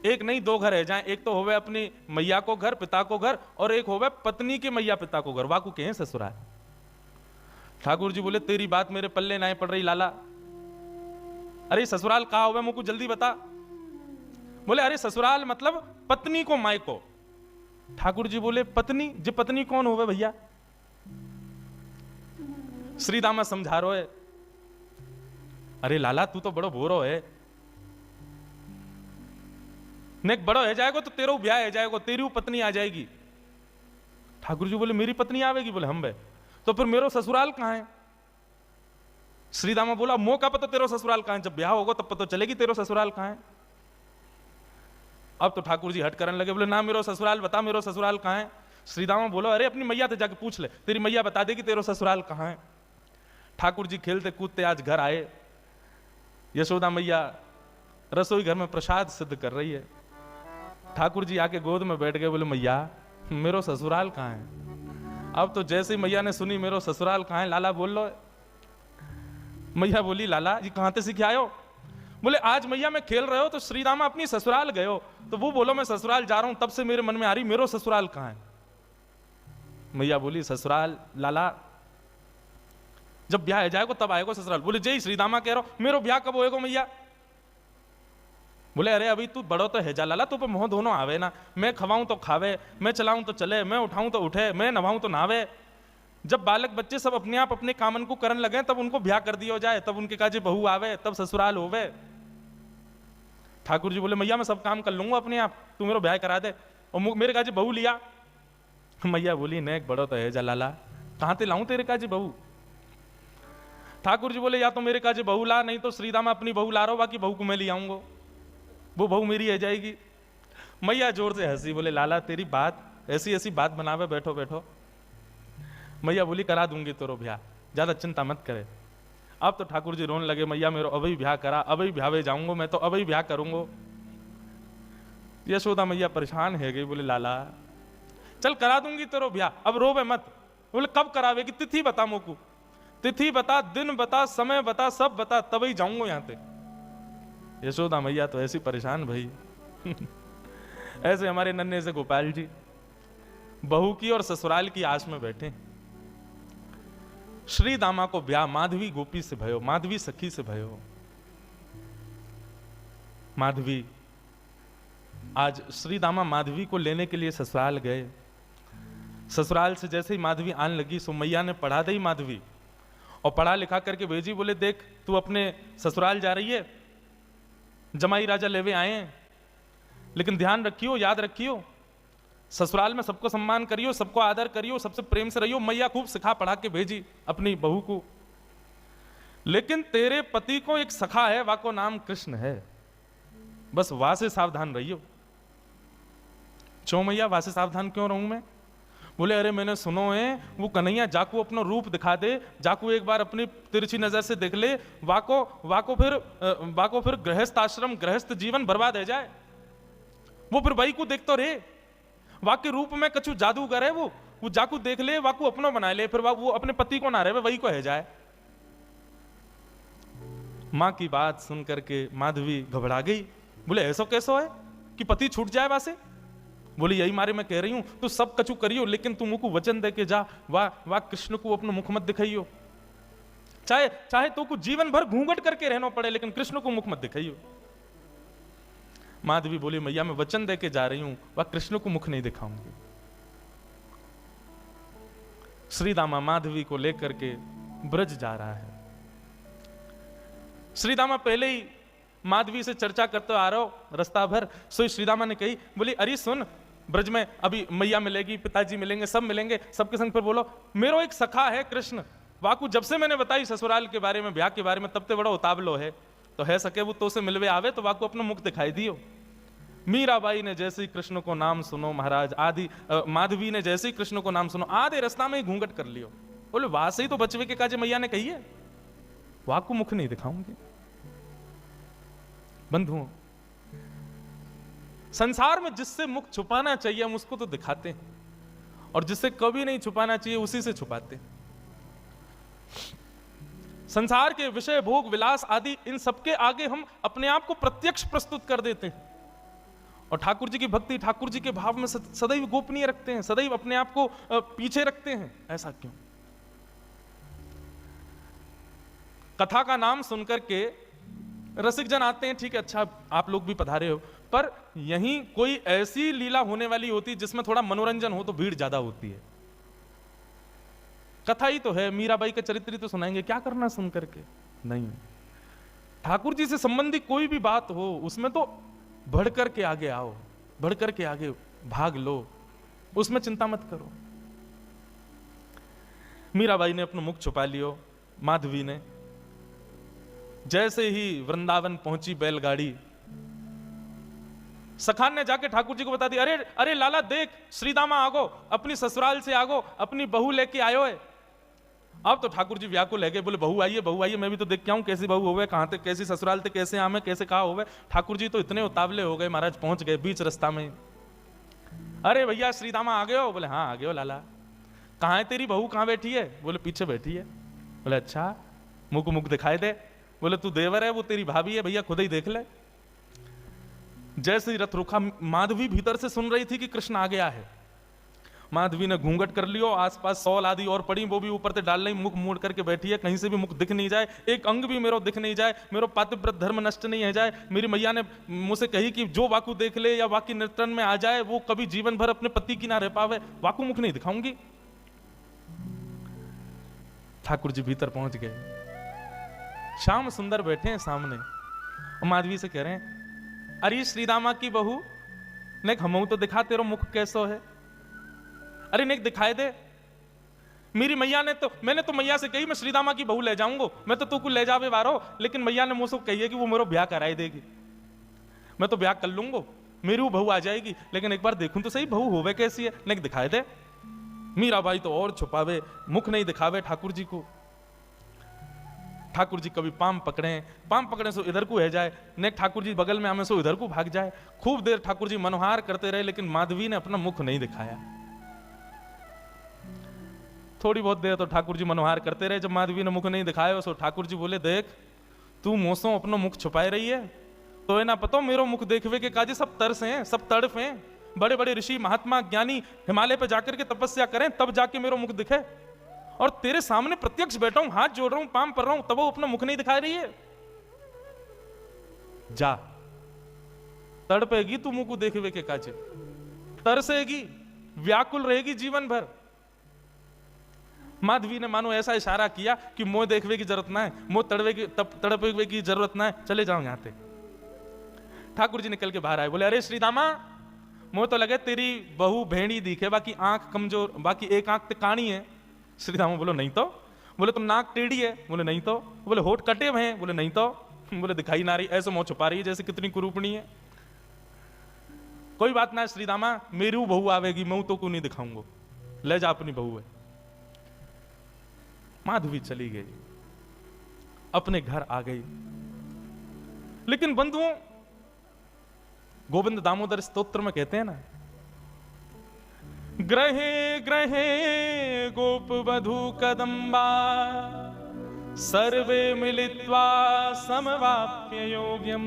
एक नहीं दो घर है, जहां एक तो होवे अपनी मैया को घर, पिता को घर, और एक होवे पत्नी के मैया पिता को घर, वाकू कहें ससुराल। ठाकुर जी बोले, तेरी बात मेरे पल्ले नहीं पड़ रही लाला। अरे ससुराल कहा होवे मुझको जल्दी बता। बोले, अरे ससुराल मतलब पत्नी को माय को। ठाकुर जी बोले, पत्नी? जी पत्नी कौन होवे भैया? श्रीदामा समझा रो है, अरे लाला तू तो बड़ो भोरो है, नेक बड़ो है जाएगा तो तेरो ब्याह है जाएगा, तेरी पत्नी आ जाएगी। ठाकुर जी बोले, मेरी पत्नी आवेगी? बोले, हम बे तो फिर मेरो ससुराल कहां है? श्रीदामा बोला, मो का पता तेरो ससुराल कहां है, जब ब्याह होगा तब पता चलेगी तेरो ससुराल कहां है। अब तो ठाकुर जी हट करने लगे, बोले, ना मेरो ससुराल बता, मेरो ससुराल कहां है? श्रीदामा बोलो, अरे अपनी मैया से जाके पूछ ले, तेरी मैया बता देगी तेरो ससुराल कहां है। ठाकुर जी खेलते कूदते आज घर आए। यशोदा मैया रसोई घर में प्रसाद सिद्ध कर रही है। ठाकुर जी आके गोद में बैठ गए, बोले, मैया मेरो ससुराल कहां है? अब तो जैसे ही मैया ने सुनी मेरो ससुराल कहां है, लाला बोल लो। मैया बोली, लाला जी कहां से सीख आए हो? बोले, आज मैया मैं खेल रहे हो तो श्रीदामा अपनी ससुराल गए हो, तो वो बोलो मैं ससुराल जा रहा हूं, तब से मेरे मन में आ रही मेरो ससुराल कहां है। मैया बोली, ससुराल लाला जब ब्याह जाएगा तब आएगा ससुराल। बोले, जय श्रीदामा कह रहा हूं, मेरो ब्याह कब होएगा मैया? बोले, अरे अभी तू बड़ो तो है जा लाला, तू पे मोह दोनों आवे ना, मैं खवाऊं तो खावे, मैं चलाऊं तो चले, मैं उठाऊं तो उठे, मैं नभाऊं तो नहावे। जब बालक बच्चे सब अपने आप अपने कामन को करने लगे तब उनको ब्याह कर दिया जाए, तब उनके काजे बहू आवे, तब ससुराल होवे। ठाकुर जी बोले, मैया मैं सब काम कर लूंगा अपने आप, तू मेरा ब्याह करा दे। और मेरे काजे बहू लिया। मैया बोली, नेक बड़ो तो है जा लाला, कहां ते लाऊं तेरे काजे बहू? ठाकुर जी बोले, या तो मेरे काजे बहू ला, नहीं तो श्रीदामा अपनी बहू ला रहा हो, बाकी बहू को मैं ले आऊंगा, वो बहू मेरी है जाएगी। मैया जोर से हंसी, बोले, लाला तेरी बात ऐसी ऐसी बात बनावे, बैठो बैठो। मैया बोली, करा दूंगी तेरो ब्याह, ज्यादा चिंता मत करे। अब तो ठाकुर जी रोने लगे, मैया मेरो अभी ब्याह करा, अभी ब्याह जाऊंगा मैं, तो अभी ब्याह करूंगा। यशोदा मैया परेशान है गई, बोले, लाला चल करा दूंगी तेरो ब्याह, अब रोवे मत। बोले, कब करावेगी? तिथि बता मोकू, तिथि बता, दिन बता, समय बता, सब बता, तभी जाऊंगा यहां पे। यशोदा मैया तो ऐसी परेशान भाई। ऐसे हमारे नन्हे से गोपाल जी बहू की और ससुराल की आस में बैठे। श्री दामा को ब्याह माधवी गोपी से भयो, माधवी सखी से भयो। माधवी आज श्री दामा माधवी को लेने के लिए ससुराल गए। ससुराल से जैसे ही माधवी आने लगी, सो मैया ने पढ़ा दी माधवी और पढ़ा लिखा करके भेजी। बोले, देख तू अपने ससुराल जा रही है, जमाई राजा लेवे आए हैं, लेकिन ध्यान रखियो, याद रखियो, ससुराल में सबको सम्मान करियो, सबको आदर करियो, सबसे प्रेम से रहियो। मैया खूब सिखा पढ़ा के भेजी अपनी बहू को। लेकिन तेरे पति को एक सखा है, वाको नाम कृष्ण है, बस वहां से सावधान रहियो। क्यों मैया, वहां से सावधान क्यों रहूं मैं? बोले अरे मैंने सुनो है वो कन्हैया जाकू अपना रूप दिखा दे, जाकू एक बार अपनी तिरछी नजर से देख ले, वाको फिर गृहस्थ आश्रम गृहस्थ जीवन बर्बाद है जाए। वो फिर वही को देखते रहे, वाक्य रूप में कछु जादूगर है वो जाकू देख ले, वाकू अपनो बना ले, फिर वो अपने पति को ना रहे वही को है जाए। मां की बात सुन करके माधवी घबरा गई। बोले ऐसा कैसा है कि पति छूट जाए वासे? बोली यही मारे मैं कह रही हूं, तू सब कछु करियो लेकिन तू मुझको वचन दे के जा, वाह कृष्ण को अपना मुख मत दिखाइयो। चाहे तो को जीवन भर घूंघट करके रहना पड़े लेकिन कृष्ण को मुख मत दिखाइयो। माधवी बोली मैया मैं वचन दे के जा रही हूं, वह कृष्ण को मुख नहीं दिखाऊंगी। श्रीदामा माधवी को लेकर के ब्रज जा रहा है। श्रीदामा पहले ही माधवी से चर्चा करते आ रहा हो रास्ता भर। सो श्रीदामा ने कही, बोली अरे सुन, ब्रज में अभी मैया मिलेगी, पिताजी मिलेंगे, सब मिलेंगे, सबके संग पर बोलो मेरो एक सखा है कृष्ण, वाकू जब से मैंने बताई ससुराल के बारे में, ब्याह के बारे में, तब ते बड़ा उतावलो है, तो है सके वो तो से मिलवे आवे तो वाकू अपना मुख दिखाई दियो। मीराबाई ने जैसे ही कृष्ण को नाम सुनो महाराज, माधवी ने जैसे ही कृष्ण को नाम सुनो, आधे रास्ता में ही घूंघट कर लियो। बोले वहां से ही तो बचवे के काजे मैया ने कही है, वाकू मुख नहीं दिखाऊंगी। बंधुओं, संसार में जिससे मुख छुपाना चाहिए हम उसको तो दिखाते हैं, और जिससे कभी नहीं छुपाना चाहिए उसी से छुपाते हैं। संसार के विषय भोग विलास आदि इन सबके आगे हम अपने आप को प्रत्यक्ष प्रस्तुत कर देते हैं, और ठाकुर जी की भक्ति, ठाकुर जी के भाव में सदैव गोपनीय रखते हैं, सदैव अपने आप को पीछे रखते हैं। ऐसा क्यों? कथा का नाम सुनकर के रसिक जन आते हैं, ठीक है, अच्छा आप लोग भी पधारे हो, पर यहीं कोई ऐसी लीला होने वाली होती है जिसमें थोड़ा मनोरंजन हो तो भीड़ ज्यादा होती है। कथा ही तो है, मीराबाई का चरित्र तो सुनाएंगे, क्या करना सुन करके? नहीं, ठाकुर जी से संबंधी कोई भी बात हो उसमें तो बढ़ करके आगे आओ, बढ़ करके आगे भाग लो, उसमें चिंता मत करो। मीराबाई ने अपना मुख छुपा लियो। माधवी ने जैसे ही वृंदावन पहुंची बैलगाड़ी, सखान ने जाके ठाकुर जी को बता दिया, अरे अरे लाला देख, श्रीदामा आगो, अपनी ससुराल से आगो, अपनी बहू लेके आयो है। अब तो ठाकुर जी व्याकुल है गए, बोले बहू आइए, मैं भी तो देख के आऊं कैसी बहू होवे, कहां तक कैसी ससुराल थे, कैसे आमे, कैसे कहा होवे। ठाकुर जी तो इतने उतावले हो गए महाराज, पहुंच गए बीच रास्ता में। अरे भैया श्रीदामा आ गए हो? बोले हाँ आ गए हो लाला। कहां है तेरी बहू, कहां बैठी है? बोले पीछे बैठी है। बोले अच्छा, मुख मुख दिखाई दे। बोले तू देवर है, वो तेरी भाभी है, भैया खुद ही देख ले। जैसे ही रथ रुका, माधवी भीतर से सुन रही थी कि कृष्ण आ गया है। माधवी ने घूंघट कर लियो, आसपास सौल आदि और पड़ी, वो भी ऊपर से डाल रही, मुख मोड़ करके बैठी है, कहीं से भी मुख दिख नहीं जाए, एक अंग भी मेरो दिख नहीं जाए, मेरो पातिव्रत धर्म नष्ट नहीं है जाए। मेरी मैया ने मुझसे कही कि जो वाकू देख ले या वाकी निर्तन में आ जाए वो कभी जीवन भर अपने पति की ना रह पावे, वाकू मुख नहीं दिखाऊंगी। ठाकुर जी भीतर पहुंच गए, श्याम सुंदर बैठे हैं सामने, और माधवी से कह रहे हैं, अरे श्रीदामा की बहू नेक हमऊ तो दिखा, तेरा मुख कैसो है? अरे नेक दिखाए दे। मेरी मैया ने तो, मैंने तो मैया से कही मैं श्रीदामा की बहू ले जाऊंगा, मैं तो तू को ले जावे वारो, लेकिन मैया ने मुझसे कही है कि वो मेरा ब्याह कराई देगी। मैं तो ब्याह कर लूंगा, मेरी वो बहू आ जाएगी, लेकिन एक बार देखूं तो सही बहू होवे कैसी है, नेक दिखाए दे। मीराबाई तो और छुपावे, मुख नहीं दिखावे ठाकुर जी को। ठाकुर जी कभी पाम पकड़े सो इधर को है जाए, नेक ठाकुर जी बगल में आमे सो इधर को भाग जाए। खूब देर ठाकुर जी मनोहार करते रहे, लेकिन माधवी ने अपना मुख नहीं दिखाया। थोड़ी बहुत देर तो ठाकुर जी मनोहार करते रहे, जब माधवी ने मुख नहीं दिखाया सो ठाकुर जी बोले, देख तू मोसों अपना मुख छुपाए रही है तो है ना पता मेरो मुख देखवे के काजे सब तरस हैं, सब तड़फ हैं। बड़े बड़े ऋषि महात्मा ज्ञानी हिमालय पे जाकर के तपस्या करें तब जाके मेरो मुख दिखे, और तेरे सामने प्रत्यक्ष बैठा हूं, हाथ जोड़ रहा हूं, पाम पर रहा हूं, तब वो अपना मुख नहीं दिखा रही है। जा, तड़पेगी तू मुंह को देखवे के काजे, तरसेगी, व्याकुल रहेगी जीवन भर। माधवी ने मानो ऐसा इशारा किया कि मोह देखवे की जरूरत ना है, मोह तड़पे की जरूरत ना है, चले जाओ यहां से। ठाकुर जी निकल के बाहर आए, बोले अरे श्रीदामा, मोह तो लगे तेरी बहू भेड़ी दिखे, बाकी आंख कमजोर, बाकी एक आंख तो काणी है। श्रीदामा बोलो नहीं तो, बोले तो नाक टेढ़ी है, बोले नहीं तो। बोले होठ कटे हुए हैं, बोले नहीं तो। बोले दिखाई ना रही, ऐसे मुंह छुपा रही है जैसे कितनी कुरूपणी है। कोई बात ना श्री दामा, मेरी बहू आवेगी, मैं तो को नहीं दिखाऊंगा, ले जा अपनी बहू है। माधवी चली गई, अपने घर आ गई। लेकिन बंधुओं, गोविंद दामोदर स्तोत्र में कहते हैं ना, ग्रहे ग्रहे गोप वधू कदम्बा सर्वे मिलित्वा समवाप्य योग्यम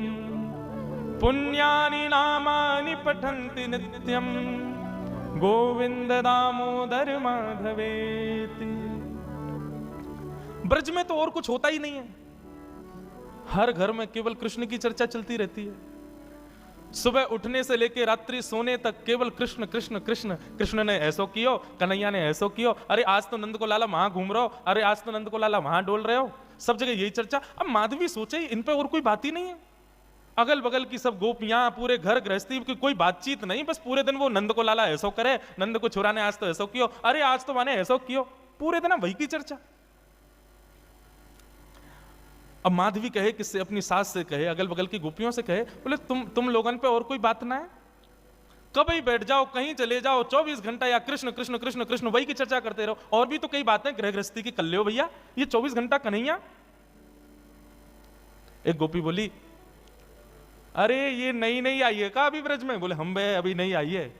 पुण्यानि नामानि पठन्ति नित्यम गोविंद दामोदर माधवेति। ब्रज में तो और कुछ होता ही नहीं है, हर घर में केवल कृष्ण की चर्चा चलती रहती है। सुबह उठने से लेकर रात्रि सोने तक केवल कृष्ण कृष्ण कृष्ण। कृष्ण ने ऐसो कियो, कन्हैया ने ऐसो कियो, अरे आज तो नंद को लाला वहां घूम रहे हो, अरे आज तो नंद को लाला वहां डोल रहे हो, सब जगह यही चर्चा। अब माधवी सोचे इन पे और कोई बात ही नहीं है, अगल बगल की सब गोपियां, पूरे घर गृहस्थी की कोई बातचीत नहीं, बस पूरे दिन वो नंद को लाला ऐसो करे, नंद को छुरा ने आज तो ऐसो कियो, अरे आज तो माने ऐसो कियो, पूरे दिन वही की चर्चा। अब माधवी कहे किससे, अपनी सास से कहे, अगल बगल की गोपियों से कहे, बोले तुम लोगन पे और कोई बात ना है, कभी बैठ जाओ, कहीं चले जाओ, 24 घंटा या कृष्ण कृष्ण कृष्ण कृष्ण वही की चर्चा करते रहो। और भी तो कई बातें गृह गृहस्थी की कर लो भैया, ये 24 घंटा कन्हैया। एक गोपी बोली, अरे ये नई नई आई है का अभी ब्रज में? बोले हम बे अभी नहीं आई है।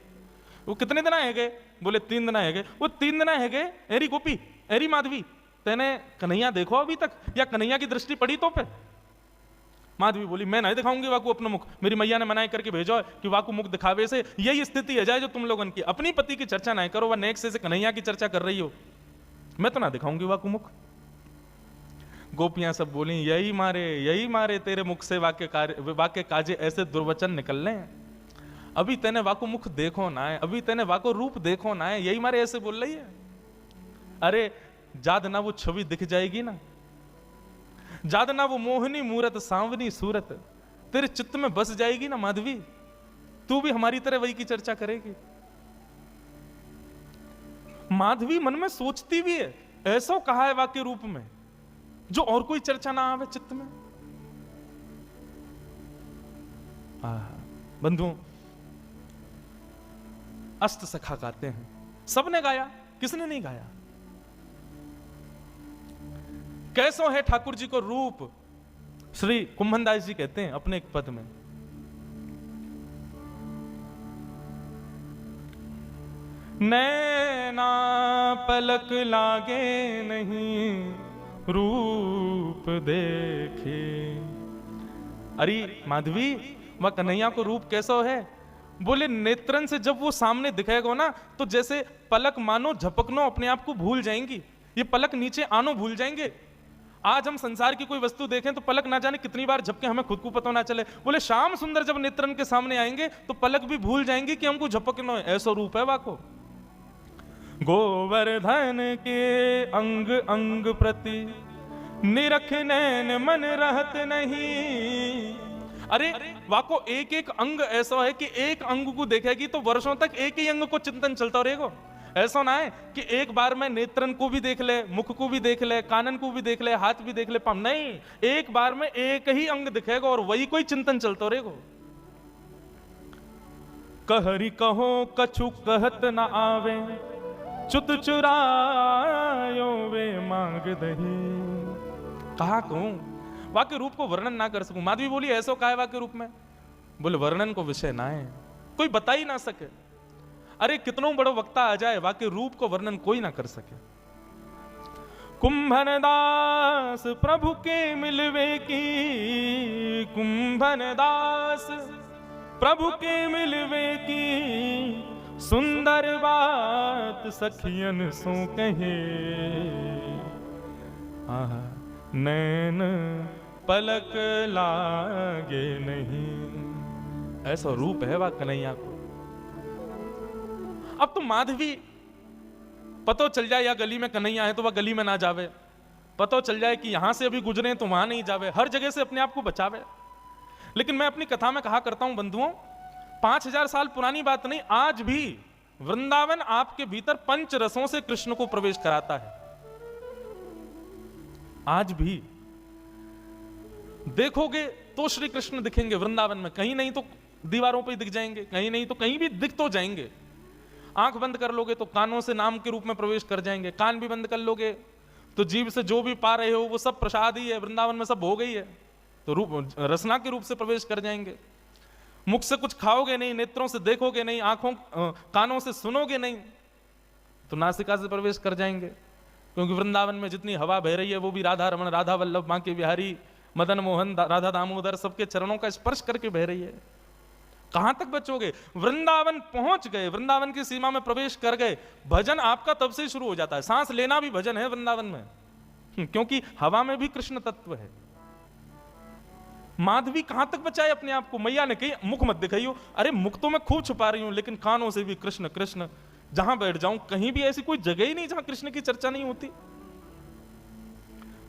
वो कितने दिन आए गए? बोले 3 दिन आए गए। वो 3 दिन आए गए, एरी गोपी एरी माधवी तेने कन्हैया देखो अभी तक, या कन्हैया की दृष्टि पड़ी तो पे? माधवी बोली, मैं नहीं दिखाऊंगी वाकू अपना मुख, मेरी मैया ने मनाई करके भेजो है कि वाकू मुख दिखावे से यही स्थिति है जाए जो तुम लोगन की, अपनी पति की चर्चा नहीं करो, वह नेक्स्ट से कन्हैया की चर्चा कर रही हो, मैं तो ना दिखाऊंगी वाकू मुख। गोपियां सब बोली, यही मारे तेरे मुख से वाक्य काजे ऐसे दुर्वचन निकलने हैं, अभी तेने वाकू मुख देखो ना है, अभी तेने वाको रूप देखो ना है, यही मारे ऐसे बोल रही है। अरे जाद ना वो छवि दिख जाएगी ना, जाद ना वो मोहनी मूरत सांवनी सूरत तेरे चित्त में बस जाएगी ना माधवी, तू भी हमारी तरह वही की चर्चा करेगी। माधवी मन में सोचती भी है, ऐसा कहा है वाक्य रूप में जो और कोई चर्चा ना आवे चित्त में। बंधुओं, अष्ट सखा गाते हैं, सबने गाया, किसने नहीं गाया? कैसो है ठाकुर जी को रूप, श्री कुंभनदास जी कहते हैं अपने एक पद में, नैना पलक लागे नहीं रूप देखे। अरे माधवी, वह कन्हैया को रूप कैसो है? बोले नेत्रन से जब वो सामने दिखेगा ना, तो जैसे पलक मानो झपकनो अपने आप को भूल जाएंगी, ये पलक नीचे आनो भूल जाएंगे। आज हम संसार की कोई वस्तु देखें तो पलक ना जाने कितनी बार झपके, हमें खुद को पता ना चले। बोले श्याम सुंदर जब नेत्रन के सामने आएंगे तो पलक भी भूल जाएंगे कि हमको झपकनो है, ऐसा रूप है वाको। गोवर्धन के अंग अंग प्रति निरख नैन मन रहत नहीं। अरे वाको एक एक अंग ऐसा है कि एक अंग को देखेगी तो वर्षों तक एक ही अंग को चिंतन चलता रहेगा। ऐसा ना है कि एक बार में नेत्रन को भी देख ले, मुख को भी देख ले, कानन को भी देख ले, हाथ भी देख ले, पाँव नहीं, एक बार में एक ही अंग दिखेगा और वही कोई चिंतन चलता रहेगा। कहरी कहो कछु कहत न आवे, चुत चुरायो वे मांग दही। कहा कहूं, वाक्य रूप को वर्णन ना कर सकूं। माधवी बोली, ऐसा कहा है वाक्य रूप में? बोले वर्णन को विषय ना है, कोई बता ही ना सके। अरे कितनों बड़ो वक्ता आ जाए, वाक्य रूप को वर्णन कोई ना कर सके। कुंभन दास प्रभु के मिलवे की, कुंभन दास प्रभु के मिलवे की, सुंदर बात सखियन सो कहे। नैन पलक लागे नहीं, ऐसा रूप है वह कन्हैया को। अब तो माधवी पतो चल जाए या गली में कन्हैया है तो वह गली में ना जावे, पतो चल जाए कि यहां से अभी गुजरे तो वहां नहीं जावे, हर जगह से अपने आप को बचावे। लेकिन मैं अपनी कथा में कहा करता हूं बंधुओं, 5000 साल पुरानी बात नहीं, आज भी वृंदावन आपके भीतर पंच रसों से कृष्ण को प्रवेश कराता है। आज भी देखोगे तो श्री कृष्ण दिखेंगे वृंदावन में, कहीं नहीं तो दीवारों पे दिख जाएंगे, कहीं नहीं तो कहीं भी दिख तो जाएंगे। आंख बंद कर लोगे तो कानों से नाम के रूप में प्रवेश कर जाएंगे, कान भी बंद कर लोगे तो जीभ से जो भी पा रहे हो वो सब प्रसाद ही है, वृंदावन में सब हो गई है, तो रूप रसना के रूप से प्रवेश कर जाएंगे। मुख से कुछ खाओगे नहीं, नेत्रों से देखोगे नहीं, आंखों कानों से सुनोगे नहीं, तो नासिका से प्रवेश कर जाएंगे। क्योंकि वृंदावन में जितनी हवा बह रही है वो भी राधा रमन, राधा वल्लभ, बांके बिहारी, मदन मोहन, राधा दामोदर सबके चरणों का स्पर्श करके बह रही है। कहां तक बचोगे? वृंदावन पहुंच गए, वृंदावन की सीमा में प्रवेश कर गए, भजन आपका तब से शुरू हो जाता है। सांस लेना भी भजन है वृंदावन में, क्योंकि हवा में भी कृष्ण तत्व है। माधवी कहां तक बचाए अपने आप को? मैया ने कही मुख मत दिखाइयो। अरे मुख तो मैं खूब छुपा रही हूं, लेकिन कानों से भी कृष्ण कृष्ण। जहां बैठ जाऊं कहीं भी ऐसी कोई जगह ही नहीं जहां कृष्ण की चर्चा नहीं होती।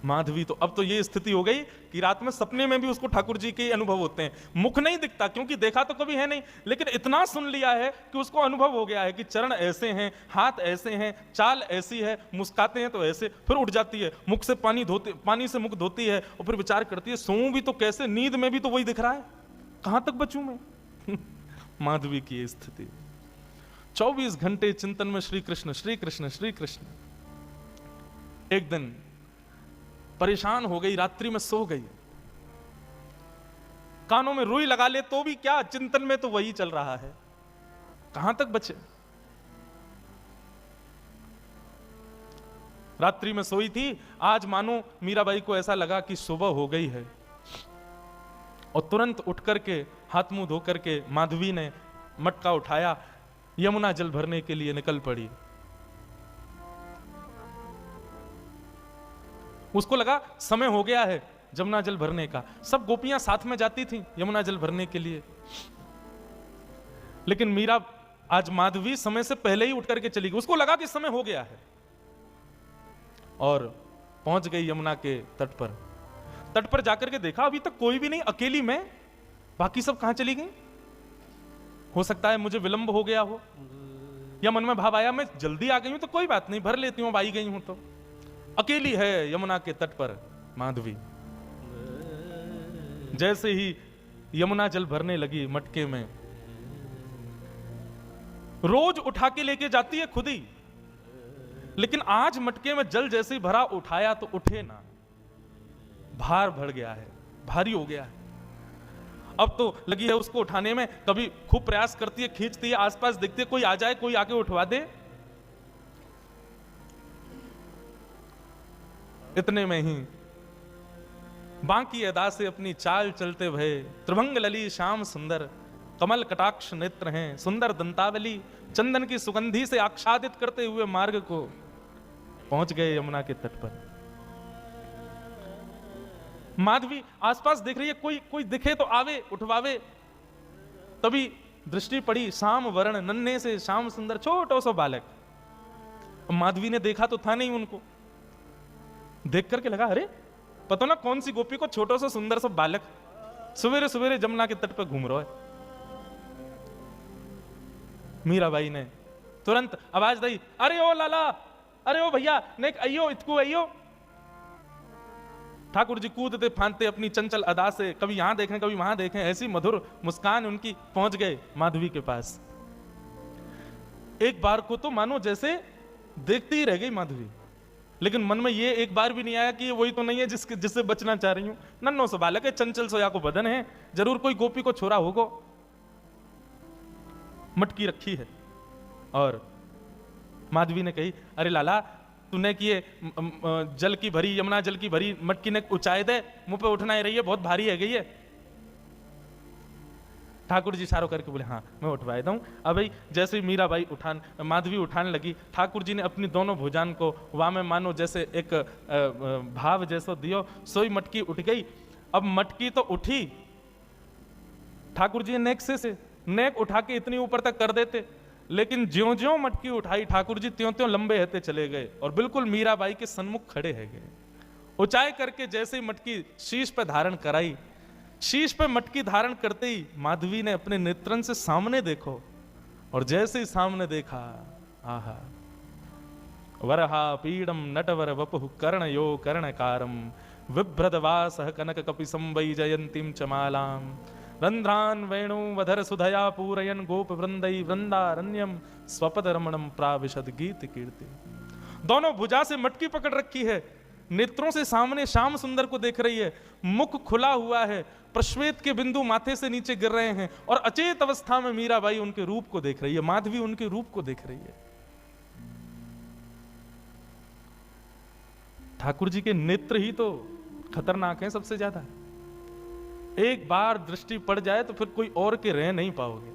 माधवी तो अब तो ये स्थिति हो गई कि रात में सपने में भी उसको ठाकुर जी के अनुभव होते हैं। मुख नहीं दिखता क्योंकि देखा तो कभी है नहीं, लेकिन इतना सुन लिया है कि उसको अनुभव हो गया है कि चरण ऐसे हैं, हाथ ऐसे हैं, चाल ऐसी है, मुस्काते हैं तो ऐसे, फिर उठ जाती है, मुख से पानी से मुख धोती है और फिर विचार करती है सोऊं भी तो कैसे, नींद में भी तो वही दिख रहा है, कहां तक बचूं मैं। माधवी की स्थिति। 24 घंटे चिंतन में श्री कृष्ण श्री कृष्ण श्री कृष्ण। एक दिन परेशान हो गई, रात्रि में सो गई, कानों में रुई लगा ले तो भी क्या, चिंतन में तो वही चल रहा है, कहां तक बचे। रात्रि में सोई थी, आज मानो मीराबाई को ऐसा लगा कि सुबह हो गई है, और तुरंत उठ करके हाथ मुंह धो करके माधवी ने मटका उठाया, यमुना जल भरने के लिए निकल पड़ी। उसको लगा समय हो गया है यमुना जल भरने का। सब गोपियां साथ में जाती थीं यमुना जल भरने के लिए, लेकिन मीरा आज माधवी समय से पहले ही उठ करके चली गई। उसको लगा कि समय हो गया है, और पहुंच गई यमुना के तट पर। तट पर जाकर के देखा अभी तक कोई भी नहीं, अकेली मैं, बाकी सब कहां चली गई। हो सकता है मुझे विलंब हो गया हो, या मन में भाव आया मैं जल्दी आ गई हूं तो कोई बात नहीं, भर लेती हूं, आई गई हूं तो। अकेली है यमुना के तट पर माधवी। जैसे ही यमुना जल भरने लगी मटके में, रोज उठा के लेके जाती है खुद ही, लेकिन आज मटके में जल जैसे ही भरा, उठाया तो उठे ना, भार बढ़ गया है, भारी हो गया है। अब तो लगी है उसको उठाने में, कभी खूब प्रयास करती है, खींचती है, आसपास देखती है कोई आ जाए, कोई आके उठवा दे। इतने में ही बांकी अदा से अपनी चाल चलते भये, त्रिभंग लली श्याम सुंदर, कमल कटाक्ष नेत्र हैं, सुंदर दंतावली, चंदन की सुगंधी से आच्छादित करते हुए मार्ग को पहुंच गए यमुना के तट पर। माधवी आसपास देख रही है, कोई दिखे तो आवे, उठवावे। तभी दृष्टि पड़ी श्याम वर्ण नन्हे से श्याम सुंदर छोटो सो बालक। माधवी ने देखा तो था नहीं उनको, देख करके लगा अरे पता ना कौन सी गोपी को छोटो सा सुंदर सा बालक सवेरे सवेरे जमुना के तट पर घूम रहा है। मीराबाई ने तुरंत आवाज दी, अरे ओ लाला, अरे ओ भैया, नेक आइयो, इतकू आइयो। ठाकुर जी कूदते फांदते अपनी चंचल अदा से, कभी यहां देखें कभी वहां देखें, ऐसी मधुर मुस्कान उनकी, पहुंच गए माधवी के पास। एक बार को तो मानो जैसे देखती ही रह गई माधवी, लेकिन मन में ये एक बार भी नहीं आया कि ये वही तो नहीं है जिससे बचना चाह रही हूं। नन्नो से बालक है, चंचल सोया को बदन है, जरूर कोई गोपी को छोरा होगो। मटकी रखी है और माधवी ने कही, अरे लाला तूने किए जल की भरी, यमुना जल की भरी मटकी ने ऊंचाई दे, मुंह पे उठना ही रही है, बहुत भारी है गई है। ठाकुर जी इशारों करके बोले हाँ मैं उठवा देता हूं। अब भाई जैसे मीराबाई माधवी उठाने लगी, ठाकुर जी ने अपनी दोनों भुजान को वहां में मानो जैसे एक भाव जैसो दियो, सोई मटकी उठ गई। अब मटकी तो उठी, ठाकुर जी नेक से नेक उठा के इतनी ऊपर तक कर देते, लेकिन ज्यों ज्यों मटकी उठाई ठाकुर जी त्यों त्यों लंबे रहते चले गए और बिल्कुल मीराबाई के सन्मुख खड़े है गए। ऊंचाई करके जैसे ही मटकी शीश पे धारण कराई, शीश पे मटकी धारण करते ही माधवी ने अपने नेत्रन से सामने देखो, और जैसे ही सामने देखा, आहा वरहा पीडम नटवर वपुः कर्णयो कर्णकारम विभ्रदवासः कनक कपिसं वै जयंतीं च मालां रंध्रान वेणु वधर सुधया पूरयन गोप वृंदई वृंदारण्यम स्वपद रमणम प्राविशद गीत कीर्ति। दोनों भुजा से मटकी पकड़ रखी है, नेत्रों से सामने श्याम सुंदर को देख रही है, मुख खुला हुआ है, प्रश्वेत के बिंदु माथे से नीचे गिर रहे हैं और अचेत अवस्था में मीराबाई उनके रूप को देख रही है, माधवी उनके रूप को देख रही है। ठाकुर जी के नेत्र ही तो खतरनाक हैं सबसे ज्यादा। एक बार दृष्टि पड़ जाए तो फिर कोई और के रह नहीं पाओगे।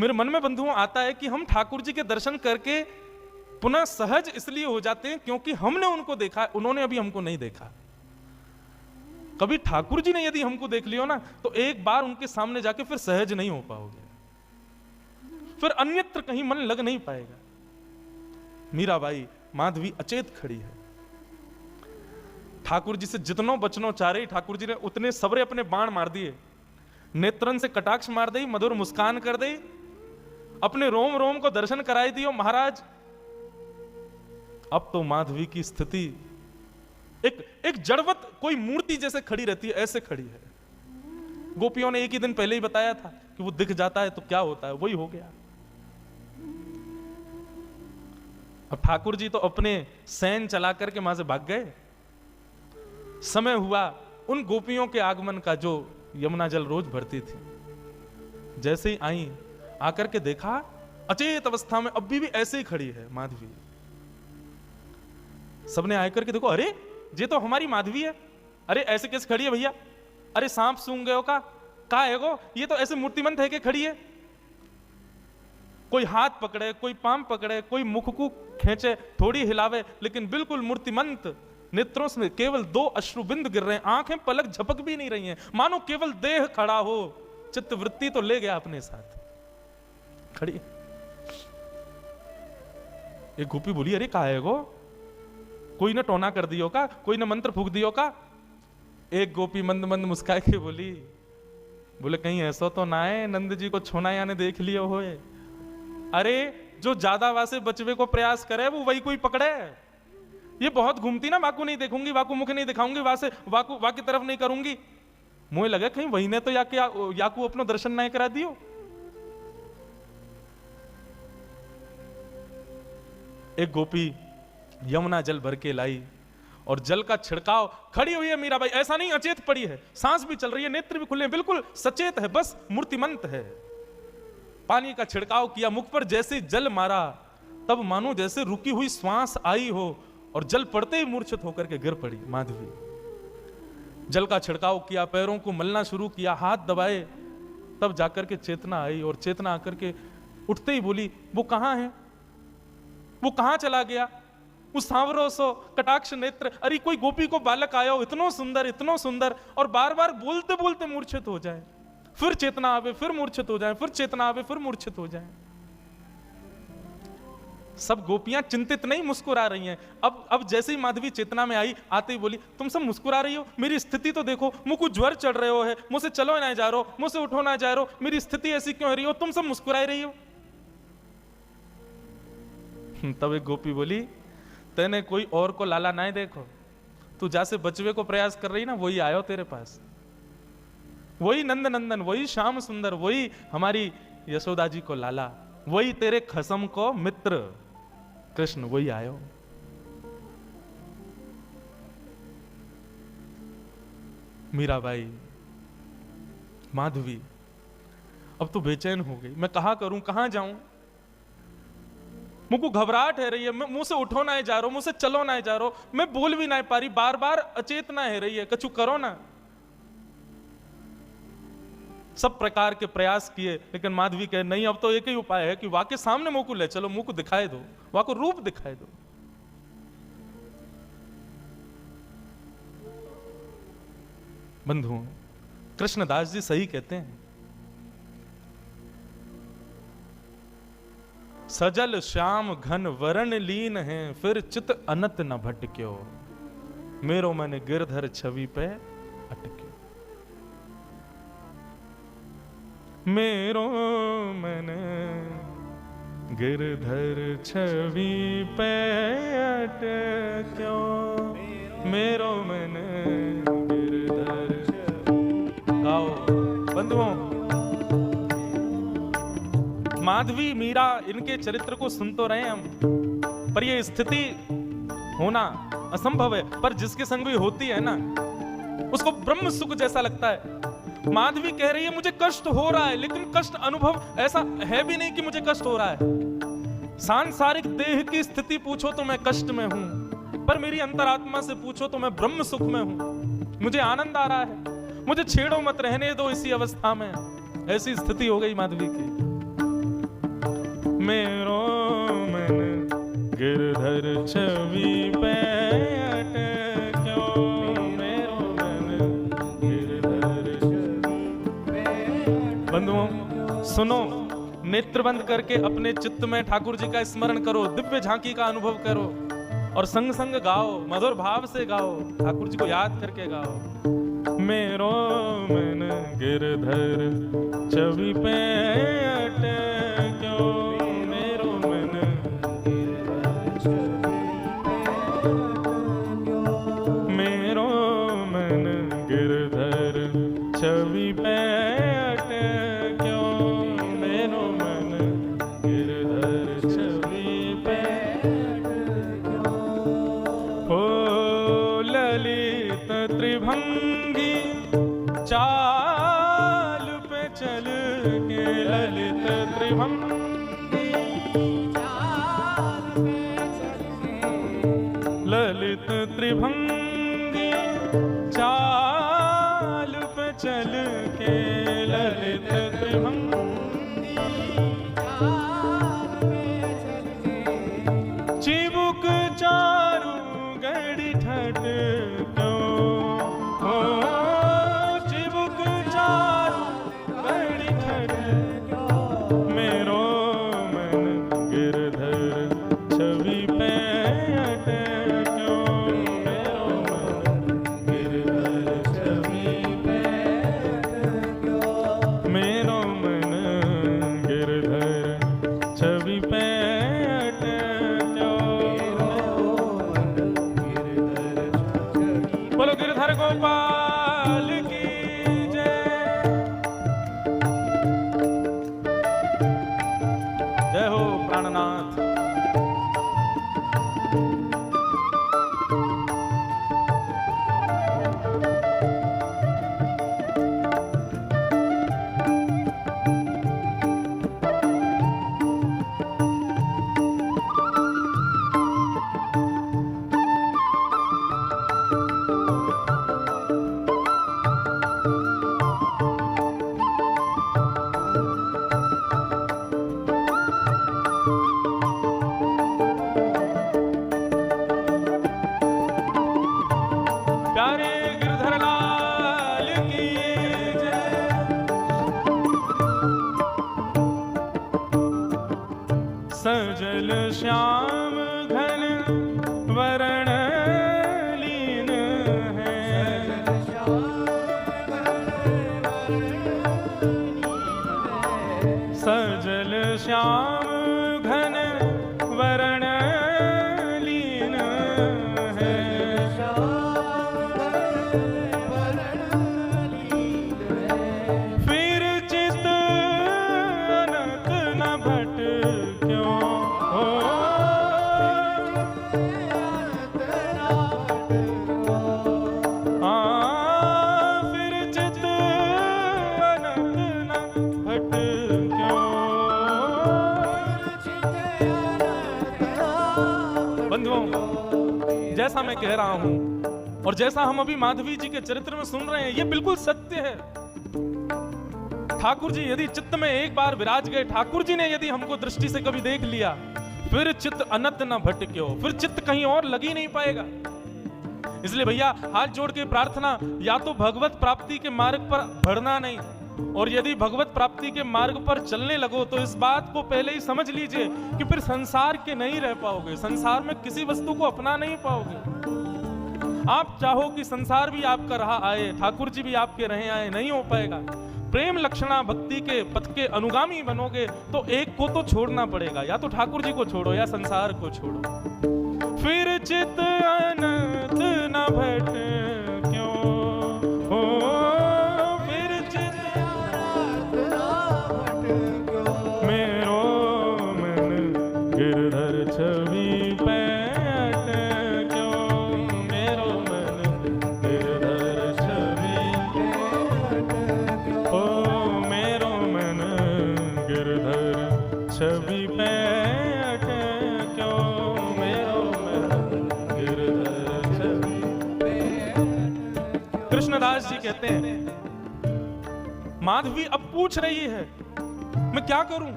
मेरे मन में बंधुओं आता है कि हम ठाकुर जी के दर्शन करके पुनः सहज इसलिए हो जाते हैं क्योंकि हमने उनको देखा, उन्होंने अभी हमको नहीं देखा। कभी ठाकुर जी ने यदि हमको देख लियो ना तो एक बार उनके सामने जाके फिर सहज नहीं हो पाओगे, फिर अन्यत्र कहीं मन लग नहीं पाएगा। मीराबाई माधवी अचेत खड़ी है, ठाकुर जी से जितनों बचनों चाह रही, ठाकुर जी ने उतने सबरे अपने बाण मार दिए, नेत्रन से कटाक्ष मार दी, मधुर मुस्कान कर दी, अपने रोम रोम को दर्शन कराई दियो। महाराज अब तो माधवी की स्थिति एक जड़वत कोई मूर्ति जैसे खड़ी रहती है, ऐसे खड़ी है। गोपियों ने एक ही दिन पहले ही बताया था कि वो दिख जाता है तो क्या होता है, वही हो गया। अब ठाकुर जी तो अपने सैन चला करके वहां से भाग गए। समय हुआ उन गोपियों के आगमन का जो यमुना जल रोज भरती थी। जैसे ही आई, आकर के देखा अचेत अवस्था में अभी भी ऐसे ही खड़ी है माधवी। सबने आकर के देखो, अरे ये तो हमारी माधवी है, अरे ऐसे कैसे खड़ी है भैया, अरे सांप सूंघ गयो का है गो, ये तो ऐसे मूर्तिमंत है कि खड़ी है। कोई हाथ पकड़े, कोई पांव पकड़े, कोई मुख को खींचे, थोड़ी हिलावे, लेकिन बिल्कुल मूर्तिमंत। नेत्रों से केवल 2 अश्रुबिंद गिर रहे हैं, आंखें पलक झपक भी नहीं रही हैं, मानो केवल देह खड़ा हो, चित्त वृत्ति तो ले गया अपने साथ, खड़ी। एक गोपी बोली, अरे का है गो, कोई ने टोना कर दियो का, कोई ने मंत्र फूक दियो का। एक गोपी मंद मंद मुस्काए के बोली, बोले कहीं ऐसा तो ना है नंद जी को छोना ने देख लियो होए। अरे जो ज्यादा वासे बचवे को प्रयास करे वो वही कोई पकड़े। ये बहुत घूमती ना, वाकू नहीं देखूंगी, वाकू मुख नहीं दिखाऊंगी, वासे वाकू वाकी तरफ नहीं करूंगी। मुझे लगे कहीं वही ने तो याकू अपनो दर्शन नहीं करा दियो। एक गोपी यमुना जल भर के लाई और जल का छिड़काव, खड़ी हुई है मीराबाई, ऐसा नहीं अचेत पड़ी है, सांस भी चल रही है, नेत्र भी खुले हैं, बिल्कुल सचेत है, बस मूर्तिमंत है। पानी का छिड़काव किया, मुख पर जैसे जल मारा तब मानो जैसे रुकी हुई श्वास आई हो और जल पड़ते ही मूर्छित होकर के गिर पड़ी माधवी। जल का छिड़काव किया, पैरों को मलना शुरू किया, हाथ दबाए, तब जाकर के चेतना आई और चेतना आकर के उठते ही बोली, वो कहां है, वो कहां चला गया, उस सांवरो सो कटाक्ष नेत्र। अरे कोई गोपी को बालक आया हो इतनो सुंदर और बार बार बोलते बोलते मूर्छित हो जाए, फिर चेतना आवे फिर मूर्छित हो जाए, फिर चेतना आवे फिर मूर्छित हो जाए। सब गोपियां चिंतित नहीं मुस्कुरा रही हैं। अब जैसे ही माधवी चेतना में आई, आते ही बोली, तुम सब मुस्कुरा रही हो, मेरी स्थिति तो देखो, मुझको ज्वर चढ़ रहे हो है, मुझसे चलो ना जा रहे हो, मुझसे उठो ना जा रहे हो, मेरी स्थिति ऐसी क्यों हो रही हो, तुम सब मुस्कुरा रही हो। तब एक गोपी बोली, तेने कोई और को लाला ना देखो, तू जैसे बचवे को प्रयास कर रही ना, वही आयो तेरे पास, वही नंद नंदन, वही श्याम सुंदर, वही हमारी यशोदा जी को लाला, वही तेरे खसम को मित्र कृष्ण, वही आयो। मीराबाई माधवी अब तो बेचैन हो गई, मैं कहां करूं, कहां जाऊं, मुझको घबराहट है रही है, मैं मुंह से उठो ना जा रहा हूं, मुंह से चलो ना जा रहा हूं, मैं बोल भी ना पा रही, बार बार अचेतना है रही है, कछु करो ना। सब प्रकार के प्रयास किए, लेकिन माधवी कहे नहीं, अब तो एक ही उपाय है कि वाके सामने मुंह को ले चलो, मुंह को दिखाए दो, वहां को रूप दिखाए दो। बंधुओं, कृष्णदास जी सही कहते हैं, सजल श्याम घन वरण लीन है, फिर चित अनत न भटक्यो, मेरो मन गिरधर छवि पे अटक्यो। मेरो मन गिरधर छवि पे अटक्यो मेरो मन गिरधर। गाओ बंधुओं, माधवी मीरा इनके चरित्र को सुन तो रहे हम, पर ये स्थिति होना असंभव है। पर जिसके संग भी होती है ना, उसको ब्रह्म सुख जैसा लगता है। माधवी कह रही है मुझे कष्ट हो रहा है, लेकिन कष्ट अनुभव ऐसा है भी नहीं कि मुझे कष्ट हो रहा है। सांसारिक देह की स्थिति पूछो तो मैं कष्ट में हूं, पर मेरी अंतरात्मा से पूछो तो मैं ब्रह्म सुख में हूं। मुझे आनंद आ रहा है, मुझे छेड़ो मत, रहने दो इसी अवस्था में। ऐसी स्थिति हो गई माधवी की। मेरो मन गिरधर छवि पे अटक्यो मेरो मन गिरधर छवि पे। बंधुओं सुनो, नेत्र बंद करके अपने चित्त में ठाकुर जी का स्मरण करो, दिव्य झांकी का अनुभव करो और संग संग गाओ, मधुर भाव से गाओ, ठाकुर जी को याद करके गाओ। मेरो मन गिरधर छवि पे अटक्यो मेरो मन गिरधर मेरो मन गिरधर छवि पे अटक्यो मेरो मन गिरधर छवि पे अटक्यो। हो ललित त्रिभंगी चाल पे चल के, ललित त्रिभंगी चाल पे चल के, ललित त्रिभंगी चाल पे चल के, ललित त्रिभंगी चाल पे चल के। चिबुक चारू गड़ी ठट क्यों हो, चिबुक चारू गड़ी ठट क्यों मेरो मन गिरधर छवि पे अटक्यो मेरो मन गिरधर छवि पे अटक्यो मेरो मन गिरधर छवि पे अटक्यो गिरधर छवि। बोलो गिरधर गोपाल की जय। जय हो प्राणनाथ। प्यारे गिरधर लाल की जय। सजल श्याम घन वरण लीन है, सजल श्याम घन वरण लीन है। फिर चित अनंत न भट क्यों हो, फिर चित अनंत न भट क्यों। बंधुओं, जैसा मैं कह रहा हूं और जैसा हम अभी माधवी जी के चरित्र में सुन रहे हैं, ये बिल्कुल सत्य है। ठाकुर जी यदि चित्त में एक बार विराज गए, ठाकुर जी ने यदि हमको दृष्टि से कभी देख लिया, फिर चित्त अनंत न भटक्यो, फिर चित्त कहीं और लग ही नहीं पाएगा। इसलिए भैया हाथ जोड़ के प्रार्थना, या तो भगवत प्राप्ति के मार्ग पर बढ़ना नहीं, और यदि भगवत प्राप्ति के मार्ग पर चलने लगो तो इस बात को पहले ही समझ लीजिए कि फिर संसार के नहीं रह पाओगे, संसार में किसी वस्तु को अपना नहीं पाओगे। आप चाहो कि संसार भी आपका रहा आए, ठाकुर जी भी आपके रहे आए, नहीं हो पाएगा। प्रेम लक्षणा भक्ति के पथ के अनुगामी बनोगे तो एक को तो छोड़ना पड़ेगा, या तो ठाकुर जी को छोड़ो या संसार को छोड़ो। फिर चित अनंत न भट क्यों हो, फिर चित मेरो मन गिरधर छवि पैठ क्यों, मेरो मन गिरधर छवि ओ मेरो मन गिरधर छवि पैठ क्यों, मेरो मन गिरधर छवि। कृष्णदास जी कहते हैं माधवी अब पूछ रही है मैं क्या करूं,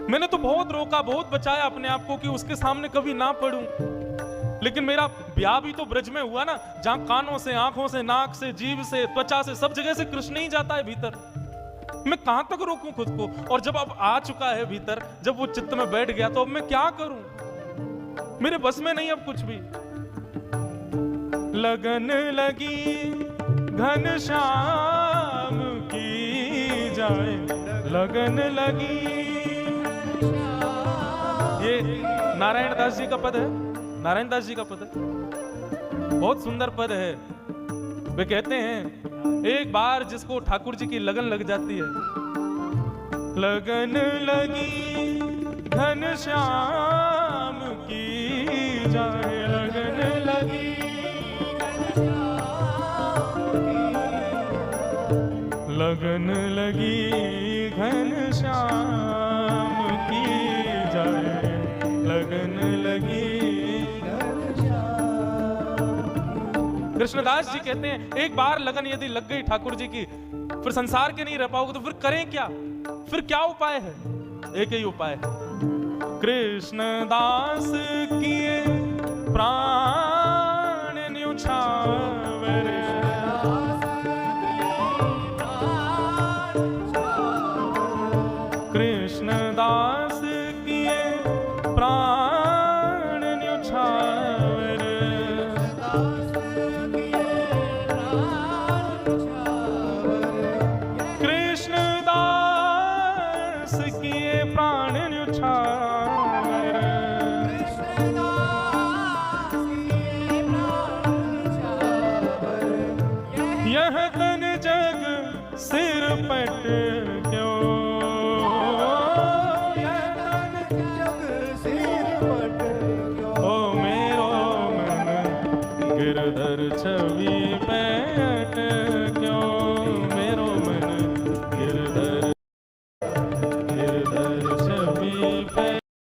मैंने तो बहुत रोका, बहुत बचाया अपने आप को कि उसके सामने कभी ना पड़ूं, लेकिन मेरा ब्याह भी तो ब्रज में हुआ ना, जहां कानों से, आंखों से, नाक से, जीभ से, त्वचा से, सब जगह से कृष्ण ही जाता है भीतर। मैं कहां तक रोकूं खुद को, और जब अब आ चुका है भीतर, जब वो चित्त में बैठ गया तो अब मैं क्या करूं, मेरे बस में नहीं अब कुछ भी। लगन लगी घनश्याम की जाए, लगन लगी, ये नारायण दास जी का पद है, नारायण दास जी का पद है, बहुत सुंदर पद है। वे कहते हैं एक बार जिसको ठाकुर जी की लगन लग जाती है, लगन लगी घनश्याम की जाए, लगन लगी लगन लगी घनश्याम की जाए, लगन लगी। कृष्णदास जी कहते हैं एक बार लगन यदि लग गई ठाकुर जी की, फिर संसार के नहीं रह पाओगे तो फिर करें क्या, फिर क्या उपाय है, एक ही उपाय है, कृष्णदास किए प्राण न्योछावर, कृष्णदास किए प्राण न्योछावर, कृष्णदास किए प्राण न्योछावर, यह तन जग सिर पट क्यों, गिरधर छवि पैठ क्यों, मेरो मन